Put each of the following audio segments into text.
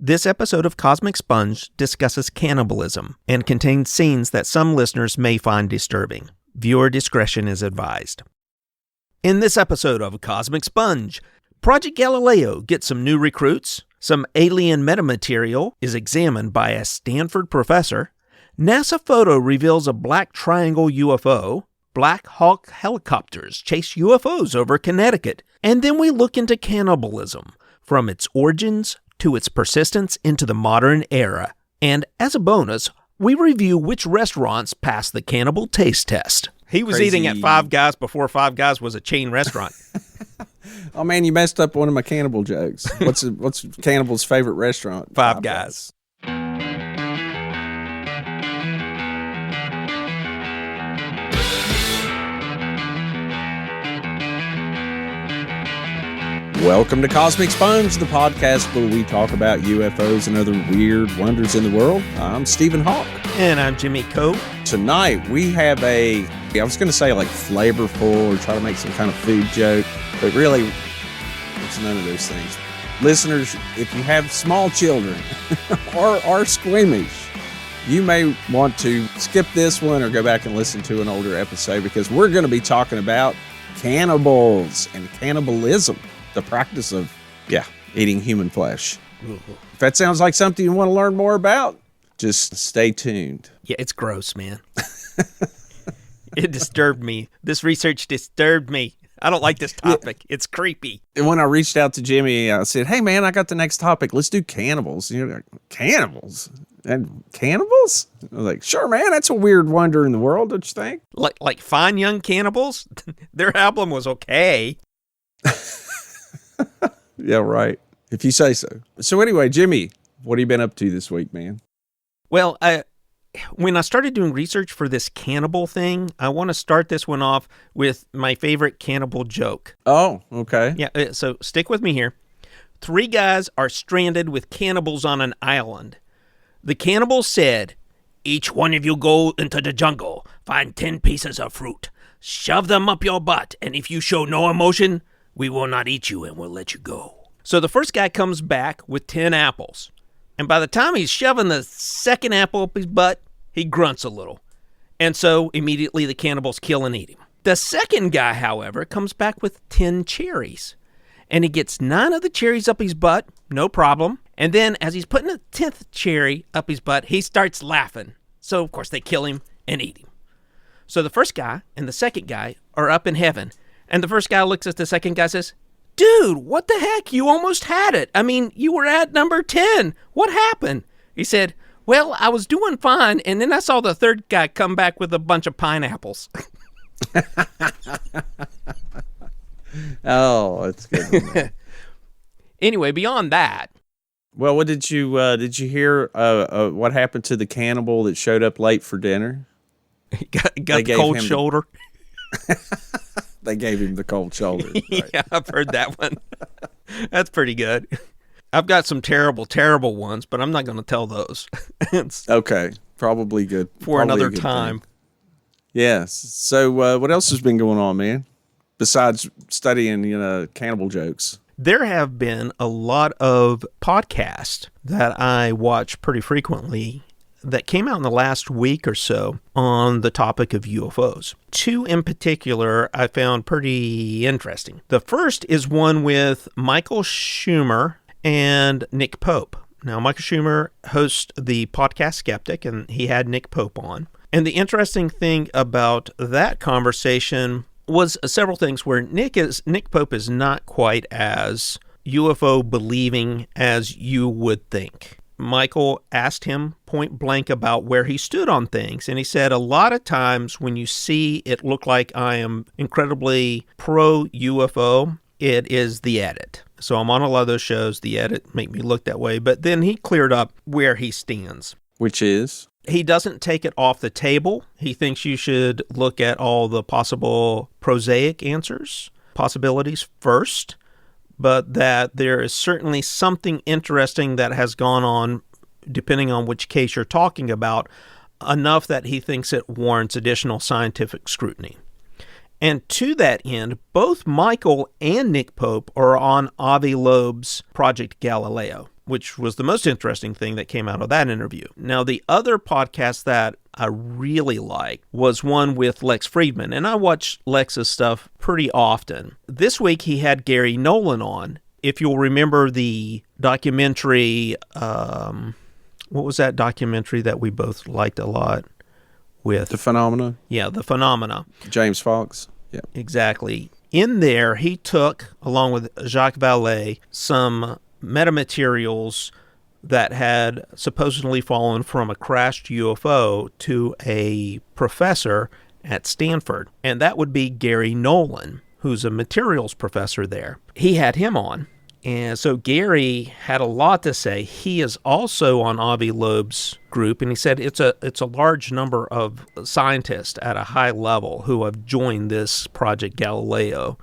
This episode of Cosmic Sponge discusses cannibalism and contains scenes that some listeners may find disturbing. Viewer discretion is advised. In this episode of Cosmic Sponge, Project Galileo gets some new recruits, some alien metamaterial is examined by a Stanford professor, NASA photo reveals a black triangle UFO, Black Hawk helicopters chase UFOs over Connecticut, and then we look into cannibalism, from its origins to its persistence into the modern era. And as a bonus, we review which restaurants passed the cannibal taste test. He was eating at Five Guys before Five Guys was a chain restaurant. Oh man, you messed up one of my cannibal jokes. What's Cannibal's favorite restaurant? Five Guys. Welcome to Cosmic Sponge, the podcast where we talk about UFOs and other weird wonders in the world. I'm Stephen Hawk. And I'm Jimmy Coe. Tonight we have I was going to say like flavorful or try to make some kind of food joke, but really it's none of those things. Listeners, if you have small children or are squeamish, you may want to skip this one or go back and listen to an older episode because we're going to be talking about cannibals and cannibalism. The practice of, eating human flesh. If that sounds like something you want to learn more about, just stay tuned. Yeah, it's gross, man. It disturbed me. This research disturbed me. I don't like this topic. Yeah. It's creepy. And when I reached out to Jimmy, I said, hey, man, I got the next topic. Let's do cannibals. And you're like, cannibals? And cannibals? I was like, sure, man, that's a weird wonder in the world, don't you think? Like Fine Young Cannibals? Their album was okay. Yeah, right. If you say so. So anyway, Jimmy, what have you been up to this week, man? Well, when I started doing research for this cannibal thing, I want to start this one off with my favorite cannibal joke. Oh, okay. Yeah, so stick with me here. 3 guys are stranded with cannibals on an island. The cannibals said, each one of you go into the jungle, find 10 pieces of fruit, shove them up your butt, and if you show no emotion, we will not eat you and we'll let you go. So the first guy comes back with 10 apples. And by the time he's shoving the second apple up his butt, he grunts a little. And so immediately the cannibals kill and eat him. The second guy, however, comes back with 10 cherries. And he gets 9 of the cherries up his butt, no problem. And then as he's putting the 10th cherry up his butt, he starts laughing. So of course they kill him and eat him. So the first guy and the second guy are up in heaven. And the first guy looks at the second guy and says, dude, what the heck? You almost had it. I mean, you were at number 10. What happened? He said, well, I was doing fine, and then I saw the third guy come back with a bunch of pineapples. Oh, that's good. Anyway, beyond that. Well, what did you hear what happened to the cannibal that showed up late for dinner? He got the cold shoulder. They gave him the cold shoulder. Right? Yeah, I've heard that one. That's pretty good. I've got some terrible, terrible ones, but I'm not going to tell those. Okay, probably good. For another time. Yes. So what else has been going on, man? Besides studying, cannibal jokes. There have been a lot of podcasts that I watch pretty frequently that came out in the last week or so on the topic of UFOs. 2 in particular I found pretty interesting. The first is one with Michael Schumer and Nick Pope. Now, Michael Schumer hosts the podcast Skeptic, and he had Nick Pope on. And the interesting thing about that conversation was several things where Nick Pope is not quite as UFO believing as you would think. Michael asked him point blank about where he stood on things, and he said, a lot of times when you see it look like I am incredibly pro-UFO, it is the edit. So I'm on a lot of those shows, the edit make me look that way, but then he cleared up where he stands. Which is? He doesn't take it off the table. He thinks you should look at all the possible prosaic possibilities first, but that there is certainly something interesting that has gone on, depending on which case you're talking about, enough that he thinks it warrants additional scientific scrutiny. And to that end, both Michael and Nick Pope are on Avi Loeb's Project Galileo. which was the most interesting thing that came out of that interview. Now, the other podcast that I really liked was one with Lex Friedman, and I watch Lex's stuff pretty often. This week he had Gary Nolan on. If you'll remember the documentary, what was that documentary that we both liked a lot with? The Phenomena? Yeah, The Phenomena. James Fox? Yeah. Exactly. In there, he took, along with Jacques Vallée, some metamaterials that had supposedly fallen from a crashed UFO to a professor at Stanford. And that would be Gary Nolan, who's a materials professor there. He had him on. And so Gary had a lot to say. He is also on Avi Loeb's group, and he said it's a large number of scientists at a high level who have joined this Project Galileo,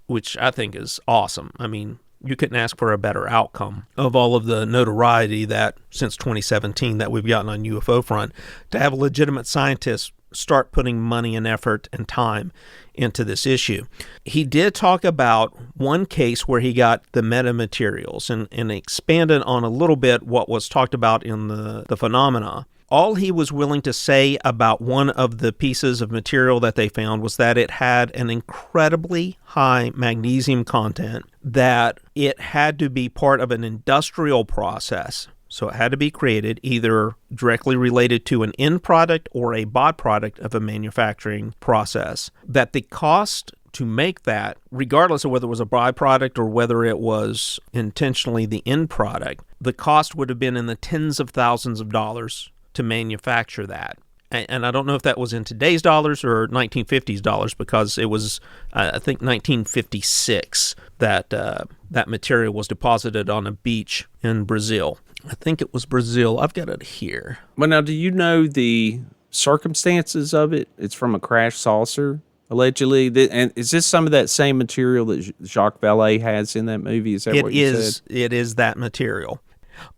which I think is awesome. I mean, you couldn't ask for a better outcome of all of the notoriety that since 2017 that we've gotten on UFO front, to have legitimate scientists start putting money and effort and time into this issue. He did talk about one case where he got the metamaterials and expanded on a little bit what was talked about in the phenomena. All he was willing to say about one of the pieces of material that they found was that it had an incredibly high magnesium content, that it had to be part of an industrial process. So it had to be created either directly related to an end product or a byproduct of a manufacturing process. That the cost to make that, regardless of whether it was a byproduct or whether it was intentionally the end product, the cost would have been in the tens of thousands of dollars to manufacture that. And I don't know if that was in today's dollars or 1950s dollars, because it was, I think, 1956 that that material was deposited on a beach in Brazil. I think it was Brazil. I've got it here. Well, now, do you know the circumstances of it? It's from a crash saucer, allegedly. And is this some of that same material that Jacques Vallée has in that movie? Is that what you said? It is that material.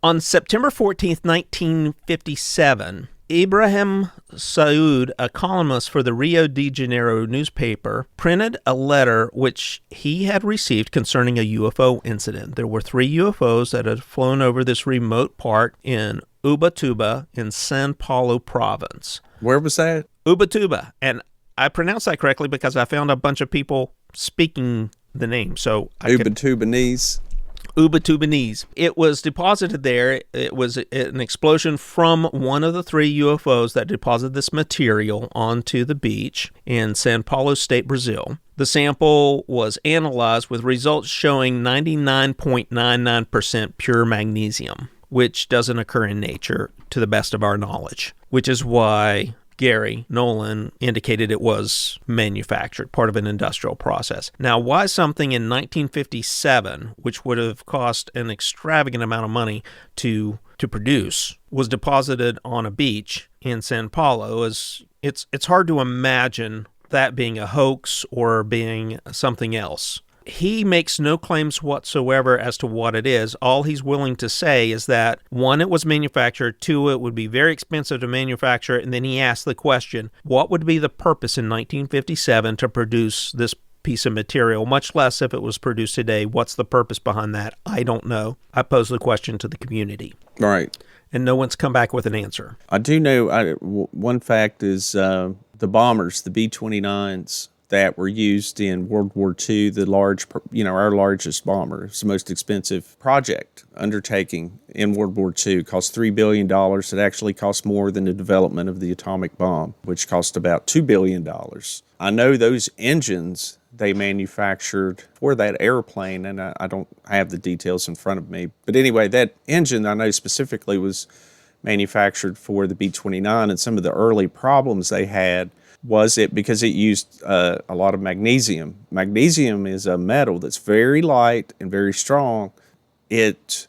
On September 14th, 1957, Ibrahim Saud, a columnist for the Rio de Janeiro newspaper, printed a letter which he had received concerning a UFO incident. There were 3 UFOs that had flown over this remote part in Ubatuba in São Paulo province. Where was that? Ubatuba. And I pronounced that correctly because I found a bunch of people speaking the name. So Ubatubanese. Ubatubanese. It was deposited there. It was an explosion from one of the 3 UFOs that deposited this material onto the beach in São Paulo State, Brazil. The sample was analyzed with results showing 99.99% pure magnesium, which doesn't occur in nature to the best of our knowledge, which is why Gary Nolan indicated it was manufactured, part of an industrial process. Now, why something in 1957, which would have cost an extravagant amount of money to produce, was deposited on a beach in São Paulo, is it's hard to imagine that being a hoax or being something else. He makes no claims whatsoever as to what it is. All he's willing to say is that, 1, it was manufactured, 2, it would be very expensive to manufacture, and then he asked the question, what would be the purpose in 1957 to produce this piece of material, much less if it was produced today? What's the purpose behind that? I don't know. I pose the question to the community. Right. And no one's come back with an answer. I do know, one fact is the bombers, the B-29s, that were used in World War II, the large, our largest bomber. It's the most expensive project undertaking in World War II. Cost $3 billion. It actually cost more than the development of the atomic bomb, which cost about $2 billion. I know those engines they manufactured for that airplane, and I don't have the details in front of me. But anyway, that engine I know specifically was manufactured for the B-29, and some of the early problems they had was it because it used a lot of magnesium. Magnesium is a metal that's very light and very strong. It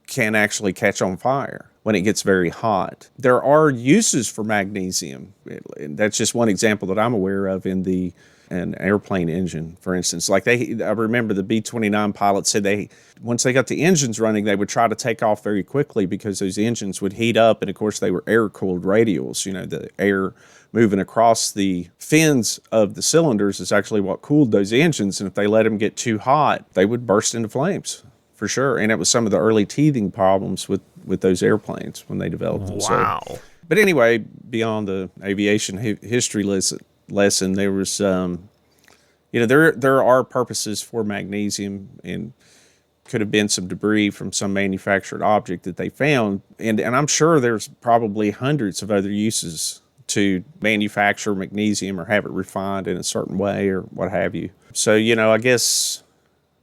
can actually catch on fire when it gets very hot. There are uses for magnesium. That's just one example that I'm aware of in an airplane engine, for instance. I remember the B-29 pilots said once they got the engines running, they would try to take off very quickly because those engines would heat up, and of course they were air-cooled radials. The air moving across the fins of the cylinders is actually what cooled those engines, and if they let them get too hot, they would burst into flames for sure. And it was some of the early teething problems with those airplanes when they developed them. Wow. So, but anyway, beyond the aviation history lesson, there was, there are purposes for magnesium, and could have been some debris from some manufactured object that they found. And I'm sure there's probably hundreds of other uses to manufacture magnesium or have it refined in a certain way or what have you. So, I guess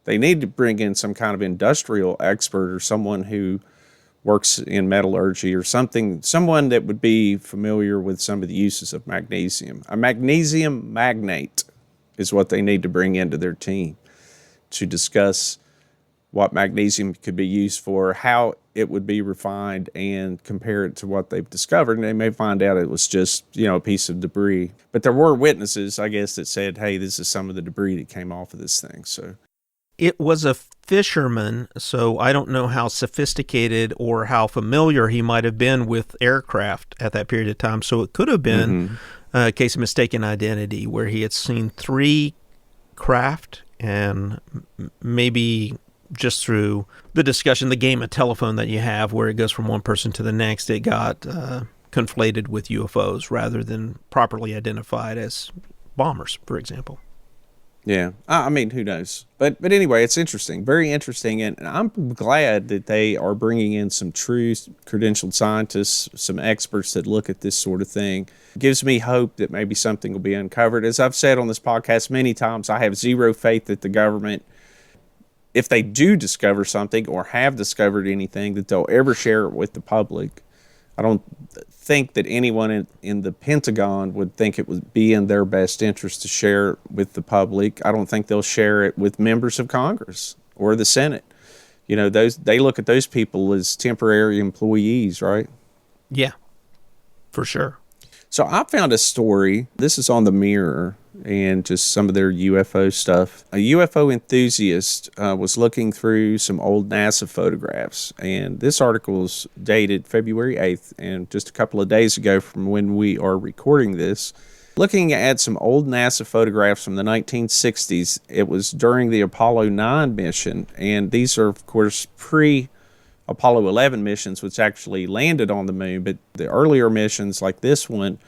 they need to bring in some kind of industrial expert or someone who works in metallurgy or someone that would be familiar with some of the uses of magnesium. A magnesium magnate is what they need to bring into their team to discuss what magnesium could be used for, how it would be refined, and compare it to what they've discovered. And they may find out it was just, a piece of debris. But there were witnesses, I guess, that said, hey, this is some of the debris that came off of this thing. So it was a fisherman, so I don't know how sophisticated or how familiar he might have been with aircraft at that period of time. So it could have been a case of mistaken identity where he had seen 3 craft, and maybe just through the discussion, the game of telephone that you have where it goes from one person to the next, it got conflated with UFOs rather than properly identified as bombers, for example. Yeah, I mean, who knows? But anyway, it's interesting, very interesting, and I'm glad that they are bringing in some true credentialed scientists, some experts that look at this sort of thing. It gives me hope that maybe something will be uncovered. As I've said on this podcast many times, I have zero faith that the government, if they do discover something or have discovered anything, that they'll ever share it with the public. I don't think that anyone in the Pentagon would think it would be in their best interest to share it with the public. I don't think they'll share it with members of Congress or the Senate. They look at those people as temporary employees, right? Yeah, for sure. So I found a story. This is on the Mirror and just some of their UFO stuff. A UFO enthusiast was looking through some old NASA photographs, and this article is dated February 8th, and just a couple of days ago from when we are recording this. Looking at some old NASA photographs from the 1960s, it was during the Apollo 9 mission, and these are, of course, pre-Apollo 11 missions, which actually landed on the moon, but the earlier missions, like this one,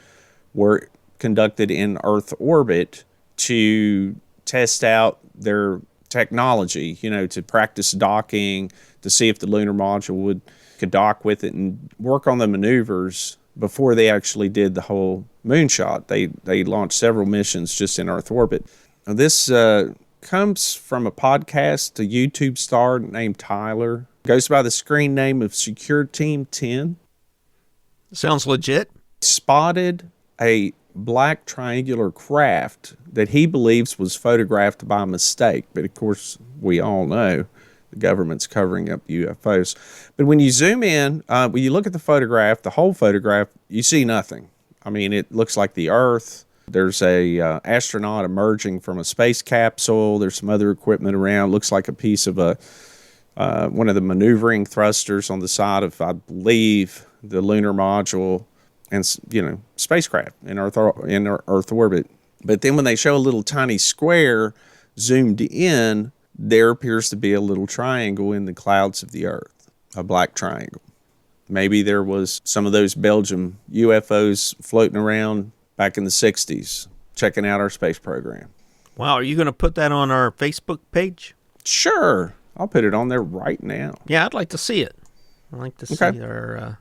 were conducted in Earth orbit to test out their technology, to practice docking, to see if the lunar module could dock with it and work on the maneuvers before they actually did the whole moonshot. They launched several missions just in Earth orbit. Now, this comes from a podcast, a YouTube star named Tyler. Goes by the screen name of Secure Team 10. Sounds legit. Spotted a black triangular craft that he believes was photographed by mistake. But of course, we all know the government's covering up UFOs. But when you zoom in, when you look at the photograph, the whole photograph, you see nothing. I mean, it looks like the Earth. There's a astronaut emerging from a space capsule. There's some other equipment around. Looks like a piece of one of the maneuvering thrusters on the side of, I believe, the lunar module, and spacecraft in Earth orbit. But then when they show a little tiny square zoomed in, there appears to be a little triangle in the clouds of the Earth, a black triangle. Maybe there was some of those Belgium UFOs floating around back in the 60s, checking out our space program. Wow, are you going to put that on our Facebook page? Sure. I'll put it on there right now. Yeah, I'd like to see it. I'd like to see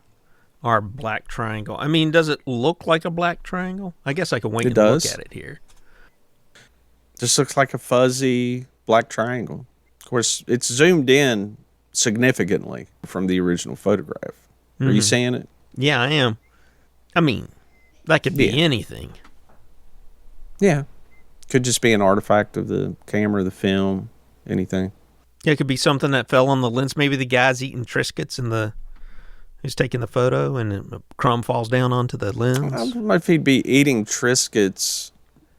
our black triangle. I mean, does it look like a black triangle? I guess I can wait and look at it here. Just looks like a fuzzy black triangle. Of course, it's zoomed in significantly from the original photograph. Mm-hmm. Are you seeing it? Yeah, I am. I mean, that could be anything. Yeah. Could just be an artifact of the camera, the film, anything. Yeah, it could be something that fell on the lens. Maybe the guy's eating Triscuits who's taking the photo, and a crumb falls down onto the lens. I don't know if he'd be eating Triscuits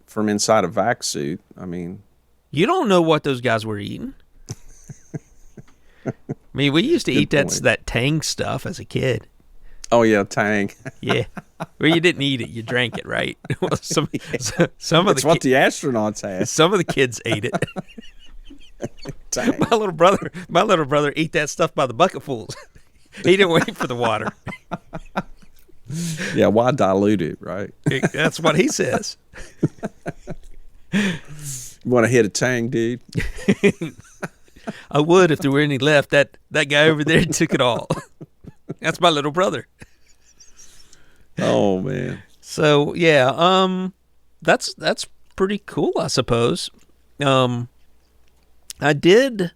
from inside a vac suit. I mean, you don't know what those guys were eating. I mean, we used to eat that Tang stuff as a kid. Oh, yeah, Tang. Yeah. Well, you didn't eat it. You drank it, right? Well, some of what the astronauts had. Some of the kids ate it. Dang. My little brother ate that stuff by the bucketfuls. He didn't wait for the water. Yeah, why dilute it, right? That's what he says. You want to hit a tang, dude? I would if there were any left. That guy over there took it all. That's my little brother. Oh man. So yeah, that's pretty cool, I suppose. I did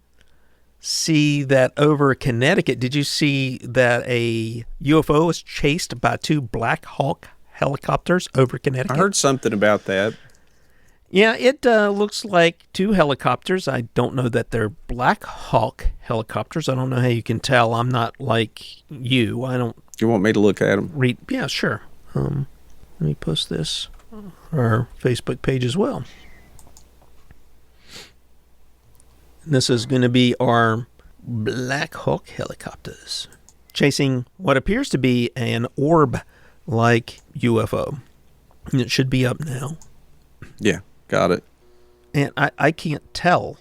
see that over Connecticut. Did you see that a UFO was chased by 2 Black Hawk helicopters over Connecticut? I heard something about that. Yeah, it looks like 2 helicopters. I don't know that they're Black Hawk helicopters. I don't know how you can tell. I'm not like you. I don't You want me to look at them? read. Yeah, sure. Let me post this on our Facebook page as well. This is going to be our Black Hawk helicopters chasing what appears to be an orb-like UFO. And it should be up now. Yeah, got it. And I can't tell.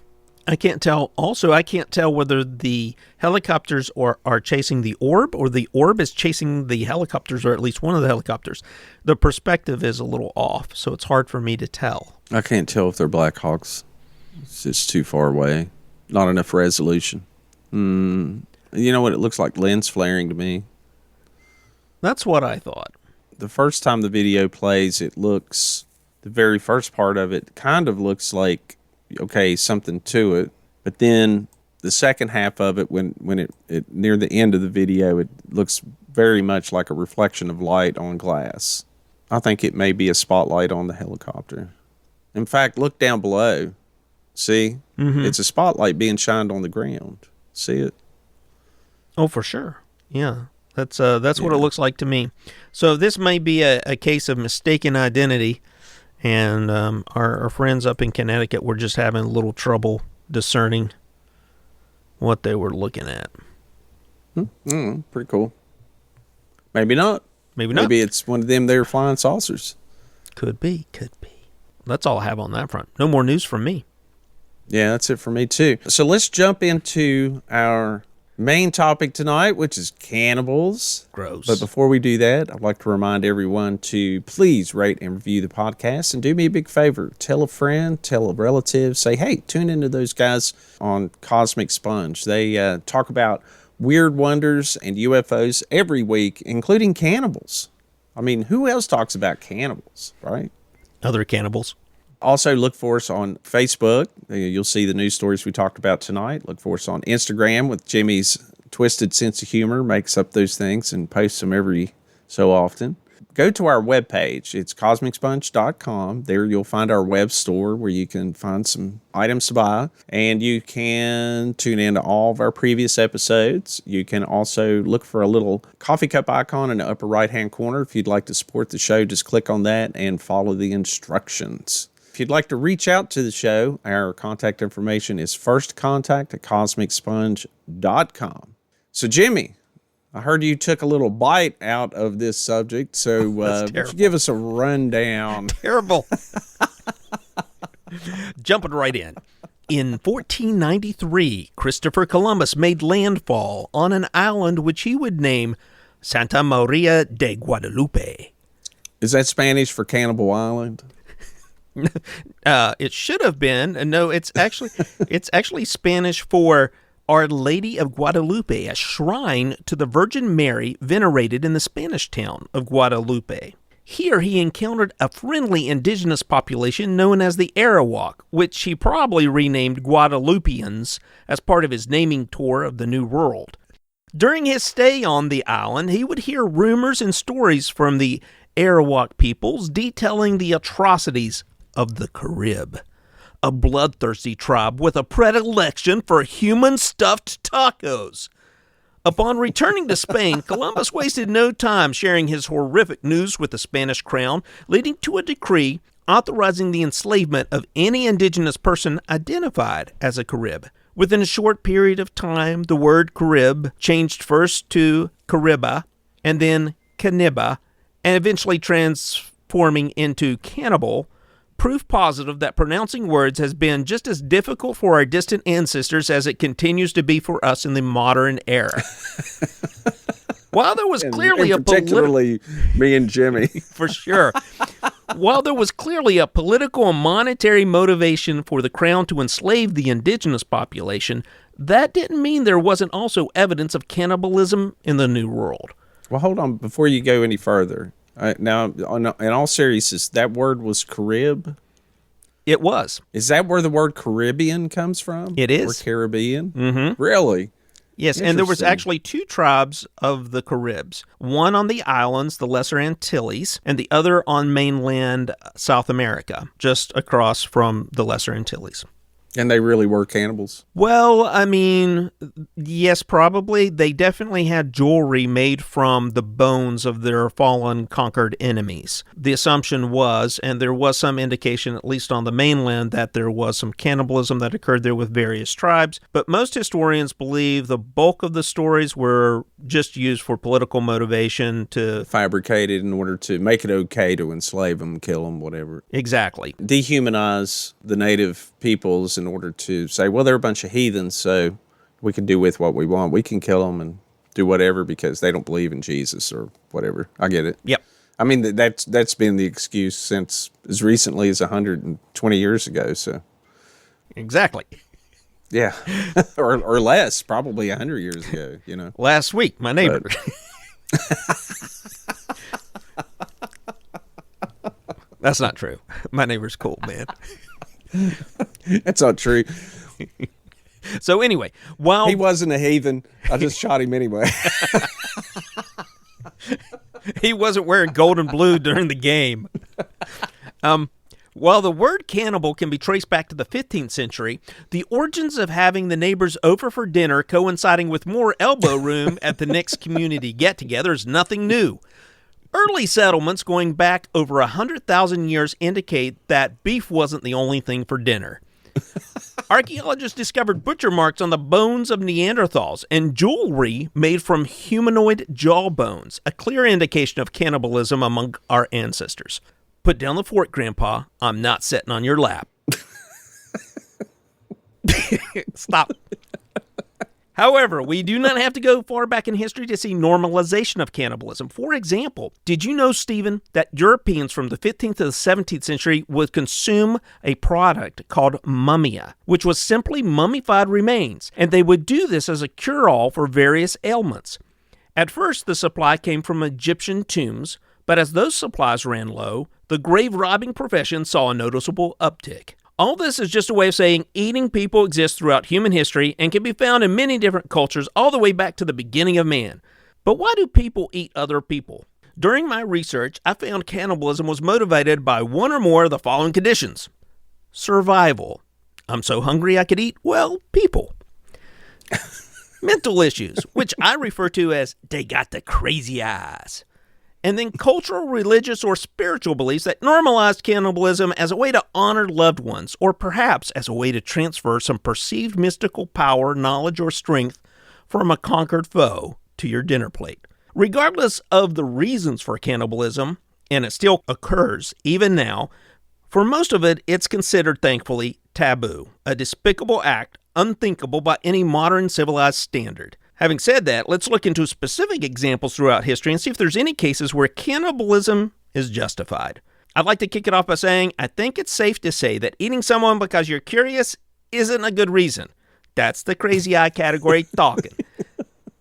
I can't tell. Also, I can't tell whether the helicopters are chasing the orb or the orb is chasing the helicopters, or at least one of the helicopters. The perspective is a little off, so it's hard for me to tell. I can't tell if they're Black Hawks. It's just too far away. Not enough resolution. You know what? It looks like lens flaring to me. That's what I thought. The first time the video plays, it looks, the very first part of it kind of looks like, okay, something to it. But then the second half of it, when it near the end of the video, it looks very much like a reflection of light on glass. I think it may be a spotlight on the helicopter. In fact, look down below. See? Mm-hmm. It's a spotlight being shined on the ground. See it? Oh, for sure. Yeah. That's what it looks like to me. So this may be a case of mistaken identity, and our friends up in Connecticut were just having a little trouble discerning what they were looking at. Pretty cool. Maybe not. Maybe not. Maybe it's one of them there flying saucers. Could be. That's all I have on that front. No more news from me. Yeah, that's it for me too. So let's jump into our main topic tonight, which is cannibals. Gross. But before we do that, I'd like to remind everyone to please rate and review the podcast, and do me a big favor. Tell a friend, tell a relative, say, hey, tune into those guys on Cosmic Sponge. They talk about weird wonders and UFOs every week, including cannibals. I mean, who else talks about cannibals, right? Other cannibals. Also, look for us on Facebook. You'll see the news stories we talked about tonight. Look for us on Instagram with Jimmy's twisted sense of humor, makes up those things and posts them every so often. Go to our webpage. It's cosmicsponge.com. There you'll find our web store where you can find some items to buy. And you can tune into all of our previous episodes. You can also look for a little coffee cup icon in the upper right-hand corner. If you'd like to support the show, just click on that and follow the instructions. If you'd like to reach out to the show, our contact information is firstcontact@cosmicsponge.com. So, Jimmy, I heard you took a little bite out of this subject, so would you give us a rundown? Terrible. Jumping right in. In 1493, Christopher Columbus made landfall on an island which he would name Santa Maria de Guadalupe. Is that Spanish for Cannibal Island? It should have been. No, it's actually Spanish for Our Lady of Guadalupe, a shrine to the Virgin Mary venerated in the Spanish town of Guadalupe. Here he encountered a friendly indigenous population known as the Arawak, which he probably renamed Guadalupeans as part of his naming tour of the New World. During his stay on the island, he would hear rumors and stories from the Arawak peoples detailing the atrocities of the Carib, a bloodthirsty tribe with a predilection for human-stuffed tacos. Upon returning to Spain, Columbus wasted no time sharing his horrific news with the Spanish crown, leading to a decree authorizing the enslavement of any indigenous person identified as a Carib. Within a short period of time, the word Carib changed first to Cariba and then Caniba, and eventually transforming into cannibal proof positive that pronouncing words has been just as difficult for our distant ancestors as it continues to be for us in the modern era. While there was clearly particularly me and Jimmy. For sure. While there was clearly a political and monetary motivation for the crown to enslave the indigenous population, that didn't mean there wasn't also evidence of cannibalism in the New World. Well, hold on. Before you go any further, now, in all seriousness, that word was Carib? It was. Is that where the word Caribbean comes from? It is. Or Caribbean? Mm-hmm. Really? Yes, and there was actually 2 tribes of the Caribs, one on the islands, the Lesser Antilles, and the other on mainland South America, just across from the Lesser Antilles. And they really were cannibals? Well, I mean, yes, probably. They definitely had jewelry made from the bones of their fallen, conquered enemies. The assumption was, and there was some indication, at least on the mainland, that there was some cannibalism that occurred there with various tribes. But most historians believe the bulk of the stories were just used for political motivation to... fabricated in order to make it okay to enslave them, kill them, whatever. Exactly. Dehumanize the native peoples in order to say, well, they're a bunch of heathens, so we can do with what we want. We can kill them and do whatever because they don't believe in Jesus or whatever. I get it. Yep. I mean, that's been the excuse since as recently as 120 years ago. So exactly. Yeah. or less, probably 100 years ago, you know. Last week, my neighbor. That's not true. My neighbor's cool, man. That's not true. So anyway, while he wasn't a heathen, I just shot him anyway. He wasn't wearing gold and blue during the game. While the word cannibal can be traced back to the 15th century, the origins of having the neighbors over for dinner coinciding with more elbow room at the next community get-together is nothing new. Early settlements going back over 100,000 years indicate that beef wasn't the only thing for dinner. Archaeologists discovered butcher marks on the bones of Neanderthals and jewelry made from humanoid jawbones, a clear indication of cannibalism among our ancestors. Put down the fork, Grandpa. I'm not sitting on your lap. Stop. However, we do not have to go far back in history to see normalization of cannibalism. For example, did you know, Stephen, that Europeans from the 15th to the 17th century would consume a product called mummia, which was simply mummified remains, and they would do this as a cure-all for various ailments. At first, the supply came from Egyptian tombs, but as those supplies ran low, the grave-robbing profession saw a noticeable uptick. All this is just a way of saying eating people exists throughout human history and can be found in many different cultures all the way back to the beginning of man. But why do people eat other people? During my research, I found cannibalism was motivated by one or more of the following conditions. Survival. I'm so hungry I could eat, well, people. Mental issues, which I refer to as they got the crazy eyes. And then cultural, religious, or spiritual beliefs that normalized cannibalism as a way to honor loved ones, or perhaps as a way to transfer some perceived mystical power, knowledge, or strength from a conquered foe to your dinner plate. Regardless of the reasons for cannibalism, and it still occurs even now, for most of it, it's considered, thankfully, taboo, a despicable act unthinkable by any modern civilized standard. Having said that, let's look into specific examples throughout history and see if there's any cases where cannibalism is justified. I'd like to kick it off by saying I think it's safe to say that eating someone because you're curious isn't a good reason. That's the crazy eye category talking.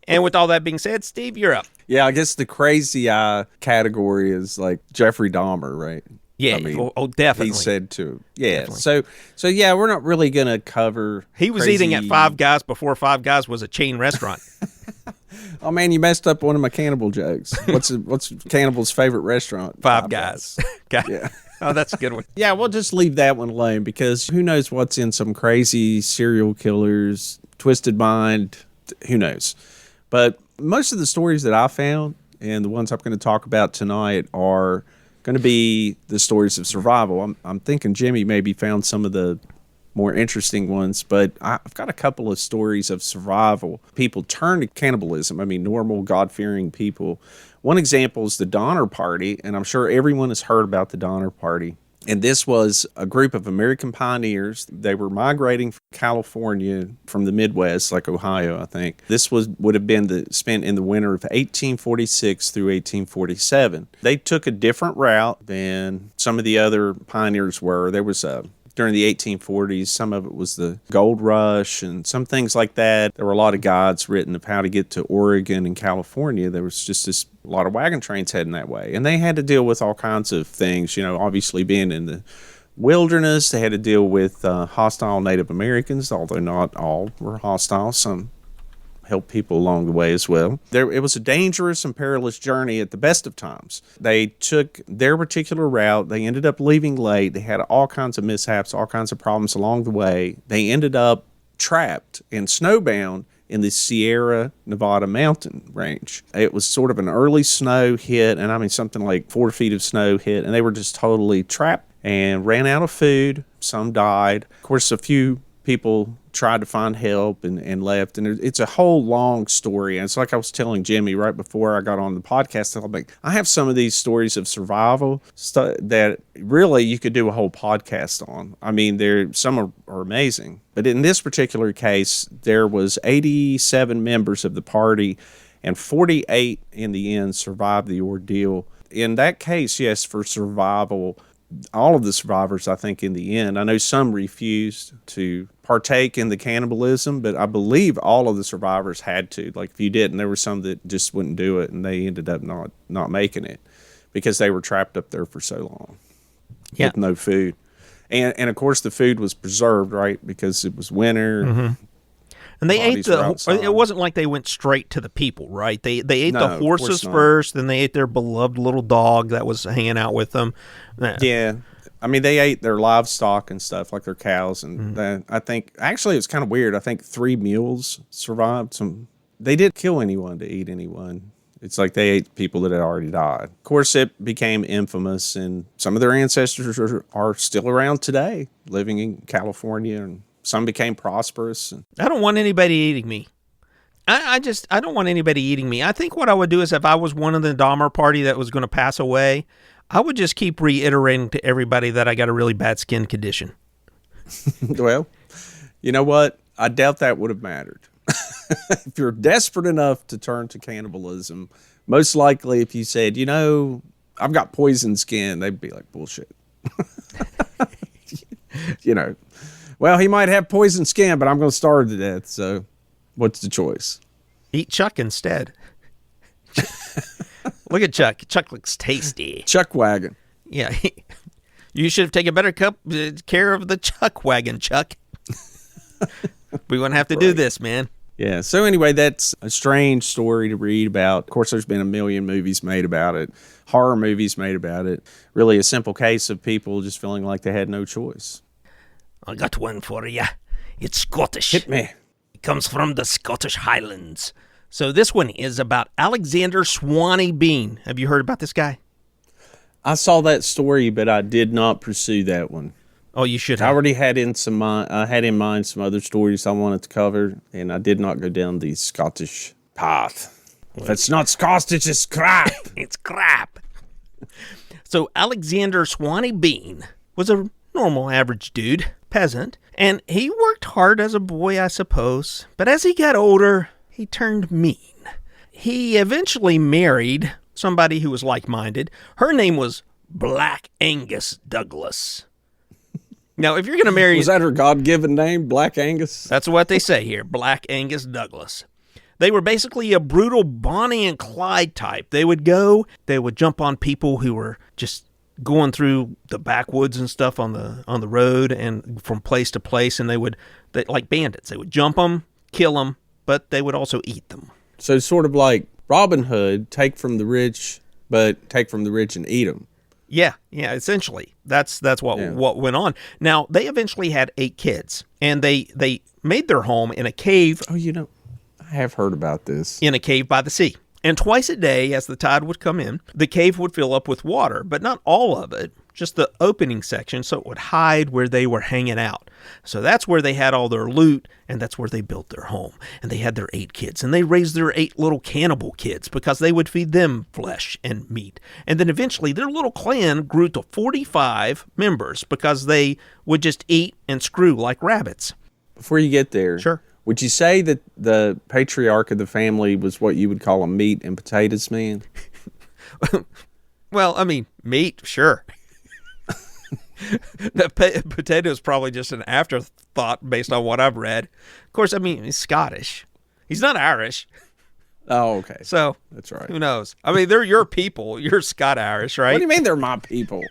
And with all that being said, Steve, you're up. Yeah, I guess the crazy eye category is like Jeffrey Dahmer, right? Yeah, I mean, definitely. He said to, yeah. Definitely. So yeah, we're not really going to cover. He was eating at Five Guys before Five Guys was a chain restaurant. Oh man, you messed up one of my cannibal jokes. What's Cannibal's favorite restaurant? Five Guys. Okay. Yeah. Oh, that's a good one. Yeah, we'll just leave that one alone because who knows what's in some crazy serial killers, twisted mind, who knows. But most of the stories that I found and the ones I'm going to talk about tonight are going to be the stories of survival. I'm thinking Jimmy maybe found some of the more interesting ones, but I've got a couple of stories of survival. People turn to cannibalism. I mean, normal, God-fearing people. One example is the Donner Party, and I'm sure everyone has heard about the Donner Party. And this was a group of American pioneers. They were migrating from California, from the Midwest, like Ohio, I think. This would have been spent in the winter of 1846 through 1847. They took a different route than some of the other pioneers were. There was during the 1840s, some of it was the gold rush and some things like that. There were a lot of guides written of how to get to Oregon and California. There was just a lot of wagon trains heading that way. And they had to deal with all kinds of things, obviously being in the wilderness. They had to deal with hostile Native Americans, although not all were hostile. Some help people along the way as well. It was a dangerous and perilous journey at the best of times. They took their particular route. They ended up leaving late. They had all kinds of mishaps, all kinds of problems along the way. They ended up trapped and snowbound in the Sierra Nevada mountain range. It was sort of an early snow hit, and I mean something like 4 feet of snow hit, and they were just totally trapped and ran out of food. Some died. Of course, a few people tried to find help and left. And it's a whole long story. And it's like I was telling Jimmy right before I got on the podcast, I have some of these stories of survival stuff that really you could do a whole podcast on. I mean, some are amazing. But in this particular case, there was 87 members of the party, and 48 in the end survived the ordeal. In that case, yes, for survival, all of the survivors, I think, in the end, I know some refused to partake in the cannibalism, but I believe all of the survivors had to. Like, if you didn't, there were some that just wouldn't do it, and they ended up not making it because they were trapped up there for so long with no food. And of course, the food was preserved, right, because it was winter. Mm-hmm. And they ate it wasn't like they went straight to the people, right? They ate the horses first, then they ate their beloved little dog that was hanging out with them. Yeah. I mean, they ate their livestock and stuff, like their cows. And I think, actually, it's kind of weird. I think 3 mules survived. They didn't kill anyone to eat anyone. It's like they ate people that had already died. Of course, it became infamous, and some of their ancestors are still around today, living in California, and some became prosperous. I don't want anybody eating me. I don't want anybody eating me. I think what I would do is if I was one of the Dahmer party that was going to pass away, I would just keep reiterating to everybody that I got a really bad skin condition. Well, you know what? I doubt that would have mattered. If you're desperate enough to turn to cannibalism, most likely if you said, I've got poison skin, they'd be like, bullshit. Well, he might have poison skin, but I'm going to starve to death. So what's the choice? Eat Chuck instead. Look at Chuck. Chuck looks tasty. Chuck wagon. Yeah. You should have taken better care of the Chuck wagon, Chuck. We wouldn't have to do this, man. Yeah. So anyway, that's a strange story to read about. Of course, there's been a million movies made about it, horror movies made about it. Really a simple case of people just feeling like they had no choice. I got one for you. It's Scottish. Hit me. It comes from the Scottish Highlands. So this one is about Alexander Swanee Bean. Have you heard about this guy? I saw that story, but I did not pursue that one. Oh, you should have. I already had in mind some other stories I wanted to cover, and I did not go down the Scottish path. If it's not Scottish, it's crap. It's crap. So Alexander Swanee Bean was a normal, average dude, peasant, and he worked hard as a boy, I suppose. But as he got older, he turned mean. He eventually married somebody who was like-minded. Her name was Black Angus Douglas. Now, if you're going to marry... Was that her God-given name, Black Angus? That's what they say here, Black Angus Douglas. They were basically a brutal Bonnie and Clyde type. They would jump on people who were just going through the backwoods and stuff on the road and from place to place, and they like bandits. They would jump them, kill them, but they would also eat them. So sort of like Robin Hood, take from the rich, but take from the rich and eat them. Yeah, essentially. That's what went on. Now, they eventually had 8 kids, and they made their home in a cave. Oh, I have heard about this. In a cave by the sea. And twice a day, as the tide would come in, the cave would fill up with water, but not all of it. just the opening section, so it would hide where they were hanging out. So that's where they had all their loot, and that's where they built their home. And they had their 8 kids, and they raised their 8 little cannibal kids because they would feed them flesh and meat. And then eventually their little clan grew to 45 members because they would just eat and screw like rabbits. Before you get there, Sure. Would you say that the patriarch of the family was what you would call a meat and potatoes man? Well, I mean, meat, sure. The potato is probably just an afterthought based on what I've read. Of course, I mean, he's Scottish. He's not Irish. Oh, okay. So that's right. Who knows? I mean, they're your people. You're Scot-Irish, right? What do you mean they're my people?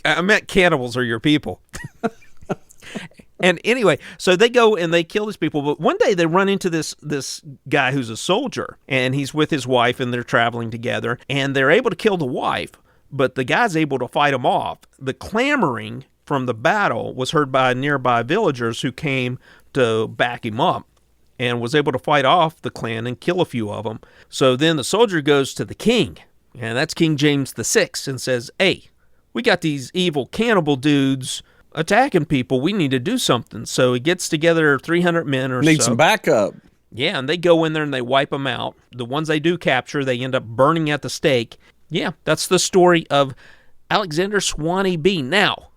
I meant cannibals are your people. And anyway, so they go and they kill these people. But one day they run into this guy who's a soldier, and he's with his wife, and they're traveling together, and they're able to kill the wife, but the guy's able to fight him off. The clamoring from the battle was heard by nearby villagers who came to back him up and was able to fight off the clan and kill a few of them. So then the soldier goes to the king, and that's King James VI, and says, hey, we got these evil cannibal dudes attacking people. We need to do something. So he gets together 300 men or so. Need some backup. Yeah, and they go in there and they wipe them out. The ones they do capture, they end up burning at the stake. Yeah, that's the story of Alexander Swanee Bean. Now,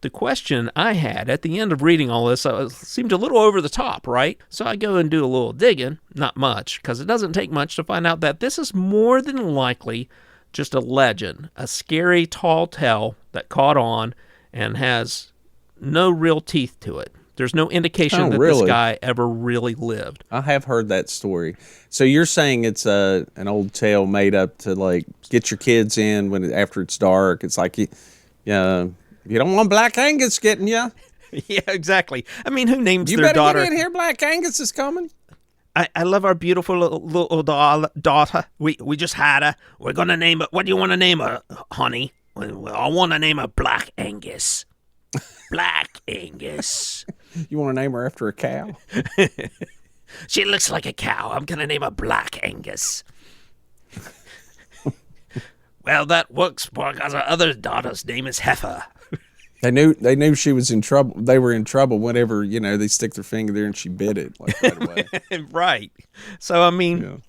the question I had at the end of reading all this seemed a little over the top, right? So I go and do a little digging, not much, because it doesn't take much to find out that this is more than likely just a legend, a scary tall tale that caught on and has no real teeth to it. There's no indication that this guy ever really lived. I have heard that story. So you're saying it's an old tale made up to like get your kids in after it's dark. It's like you don't want Black Angus getting you. Yeah, exactly. I mean, who names you their daughter? You better get in here. Black Angus is coming. I love our beautiful little daughter. We just had her. We're gonna name her. What do you want to name her, honey? Well, I want to name her Black Angus. Black Angus. You want to name her after a cow? She looks like a cow. I'm going to name her Black Angus. Well, that works because our other daughter's name is Heifer. They knew she was in trouble. They were in trouble whenever, they stick their finger there and she bit it like right away. Right. So, I mean,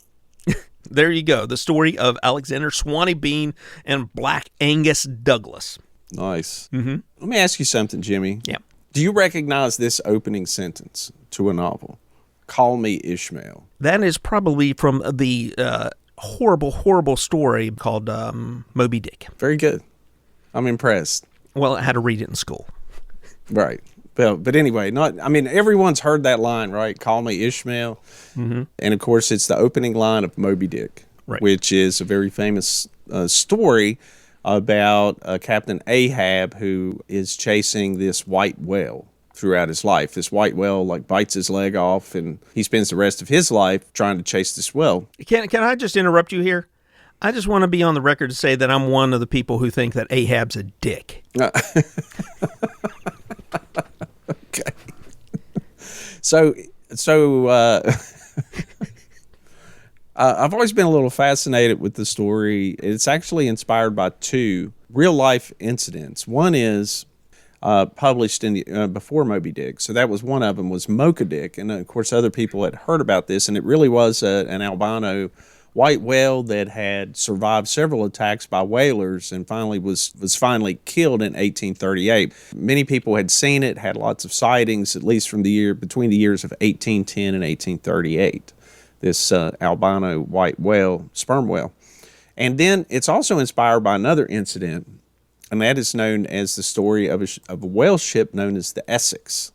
there you go. The story of Alexander Swanee Bean and Black Angus Douglas. Nice. Mm-hmm. Let me ask you something, Jimmy. Yeah. Do you recognize this opening sentence to a novel? Call me Ishmael. That is probably from the horrible, horrible story called Moby Dick. Very good. I'm impressed. Well, I had to read it in school. Right. But anyway, everyone's heard that line, right? Call me Ishmael. Mm-hmm. And, of course, it's the opening line of Moby Dick, right, which is a very famous story about Captain Ahab who is chasing this white whale throughout his life. This white whale bites his leg off, and he spends the rest of his life trying to chase this whale. Can I just interrupt you here? I just want to be on the record to say that I'm one of the people who think that Ahab's a dick. Okay. So I've always been a little fascinated with the story. It's actually inspired by 2 real-life incidents. One is published in before Moby Dick. So that was one of them, was Mocha Dick. And, of course, other people had heard about this, and it really was an albino white whale that had survived several attacks by whalers and finally was finally killed in 1838. Many people had seen it, had lots of sightings, at least from between the years of 1810 and 1838. This albino white whale, sperm whale. And then it's also inspired by another incident, and that is known as the story of a whale ship known as the Essex.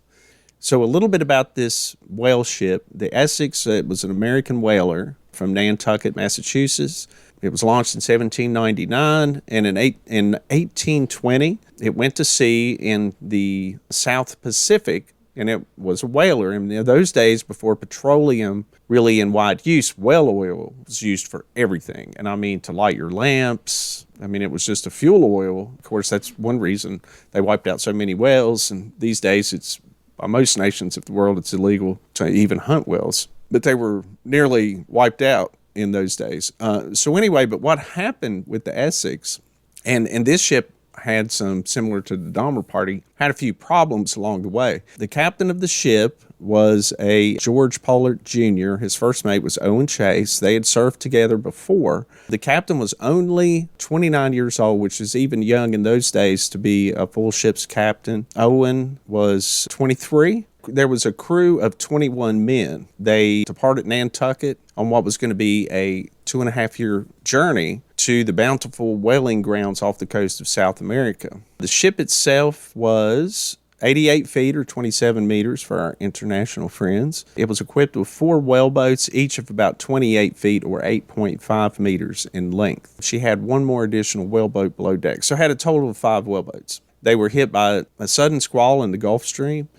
So a little bit about this whale ship. The Essex, it was an American whaler from Nantucket, Massachusetts. It was launched in 1799, and in 1820, it went to sea in the South Pacific, and it was a whaler. And in those days, before petroleum really in wide use, whale oil was used for everything. And I mean, to light your lamps. I mean, it was just a fuel oil. Of course, that's one reason they wiped out so many whales. And these days, it's by most nations of the world, it's illegal to even hunt whales. But they were nearly wiped out in those days. So anyway, but what happened with the Essex, and this ship had some, similar to the Dahmer party, had a few problems along the way. The captain of the ship was a George Pollard Jr. His first mate was Owen Chase. They had served together before. The captain was only 29 years old, which is even young in those days to be a full ship's captain. Owen was 23. There was a crew of 21 men. They departed Nantucket on what was going to be a 2.5-year journey to the bountiful whaling grounds off the coast of South America. The ship itself was 88 feet or 27 meters for our international friends. It was equipped with 4 whaleboats, each of about 28 feet or 8.5 meters in length. She had 1 more additional whaleboat below deck, so had a total of 5 whaleboats. They were hit by a sudden squall in the Gulf Stream.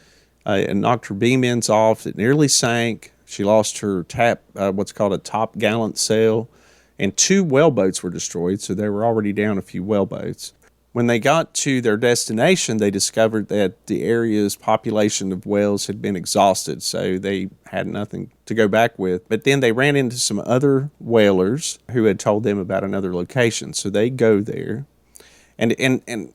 It knocked her beam ends off. It nearly sank. She lost her what's called a top gallant sail, and 2 whaleboats were destroyed, so they were already down a few whaleboats. When they got to their destination, they discovered that the area's population of whales had been exhausted, so they had nothing to go back with. But then they ran into some other whalers who had told them about another location, so they go there. And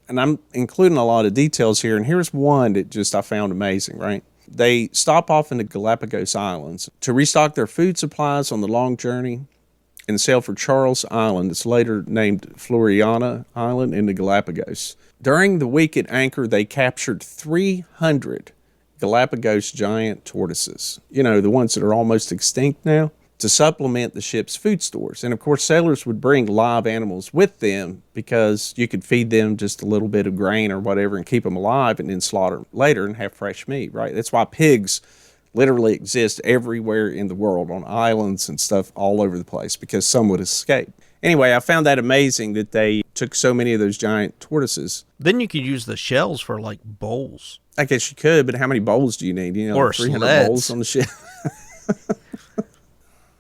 I'm including a lot of details here, and here's one that just I found amazing, right? They stop off in the Galapagos Islands to restock their food supplies on the long journey and sail for Charles Island. It's later named Floriana Island in the Galapagos. During the week at anchor, they captured 300 Galapagos giant tortoises, the ones that are almost extinct now, to supplement the ship's food stores. And of course, sailors would bring live animals with them because you could feed them just a little bit of grain or whatever and keep them alive and then slaughter them later and have fresh meat, right? That's why pigs literally exist everywhere in the world, on islands and stuff all over the place, because some would escape. Anyway, I found that amazing that they took so many of those giant tortoises. Then you could use the shells for like bowls. I guess you could, but how many bowls do you need? Or 300 sleds. bowls on the ship.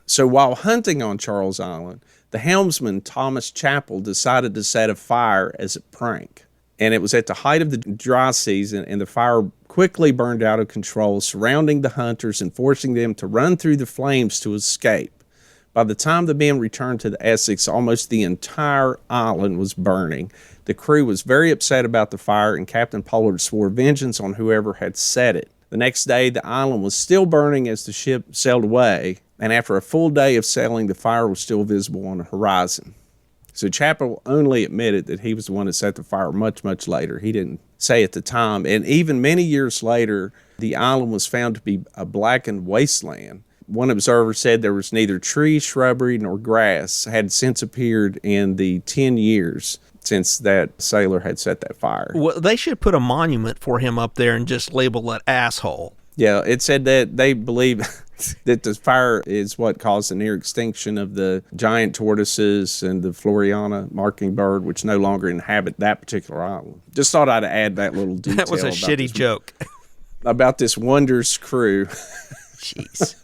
So while hunting on Charles Island, the helmsman, Thomas Chappell, decided to set a fire as a prank. And it was at the height of the dry season, and the fire quickly burned out of control, surrounding the hunters and forcing them to run through the flames to escape. By the time the men returned to the Essex, almost the entire island was burning. The crew was very upset about the fire, and Captain Pollard swore vengeance on whoever had set it. The next day, the island was still burning as the ship sailed away, and after a full day of sailing, the fire was still visible on the horizon. So Chappell only admitted that he was the one that set the fire much, much later. He didn't say at the time. And even many years later, the island was found to be a blackened wasteland. One observer said there was neither tree, shrubbery, nor grass had since appeared in the 10 years since that sailor had set that fire. Well, they should put a monument for him up there and just label it asshole. Yeah, it said that they believe that the fire is what caused the near extinction of the giant tortoises and the Floriana mockingbird, which no longer inhabit that particular island. Just thought I'd add that little detail. That was a shitty joke. About this wondrous crew. Jeez.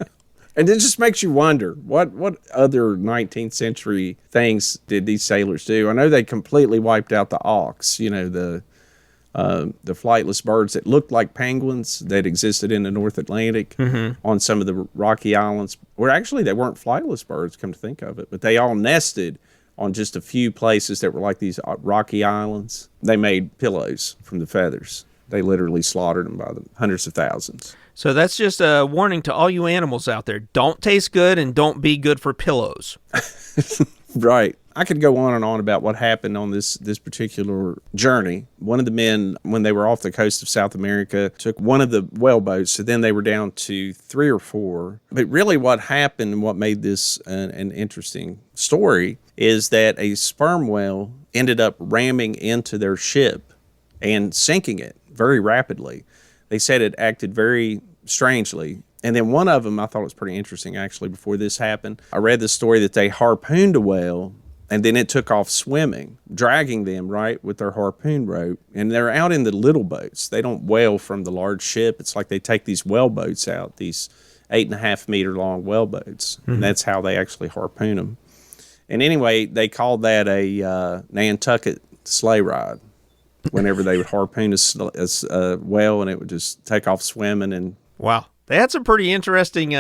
And it just makes you wonder, what other 19th century things did these sailors do? I know they completely wiped out the auks, the flightless birds that looked like penguins that existed in the North Atlantic on some of the rocky islands. Where actually they weren't flightless birds, come to think of it, but they all nested on just a few places that were like these rocky islands. They made pillows from the feathers. They literally slaughtered them by the hundreds of thousands. So that's just a warning to all you animals out there. Don't taste good and don't be good for pillows. Right. I could go on and on about what happened on this particular journey. One of the men, when they were off the coast of South America, took one of the whaleboats, so then they were down to 3 or 4. But really what happened and what made this an interesting story is that a sperm whale ended up ramming into their ship and sinking it very rapidly. They said it acted very strangely. And then one of them, I thought it was pretty interesting actually before this happened. I read the story that they harpooned a whale and then it took off swimming, dragging them, right, with their harpoon rope. And they're out in the little boats. They don't whale from the large ship. It's like they take these whaleboats out, these 8.5 meter long whaleboats. And that's how they actually harpoon them. And anyway, they called that a Nantucket sleigh ride. Whenever they would harpoon a whale and it would just take off swimming. And wow. They had some pretty interesting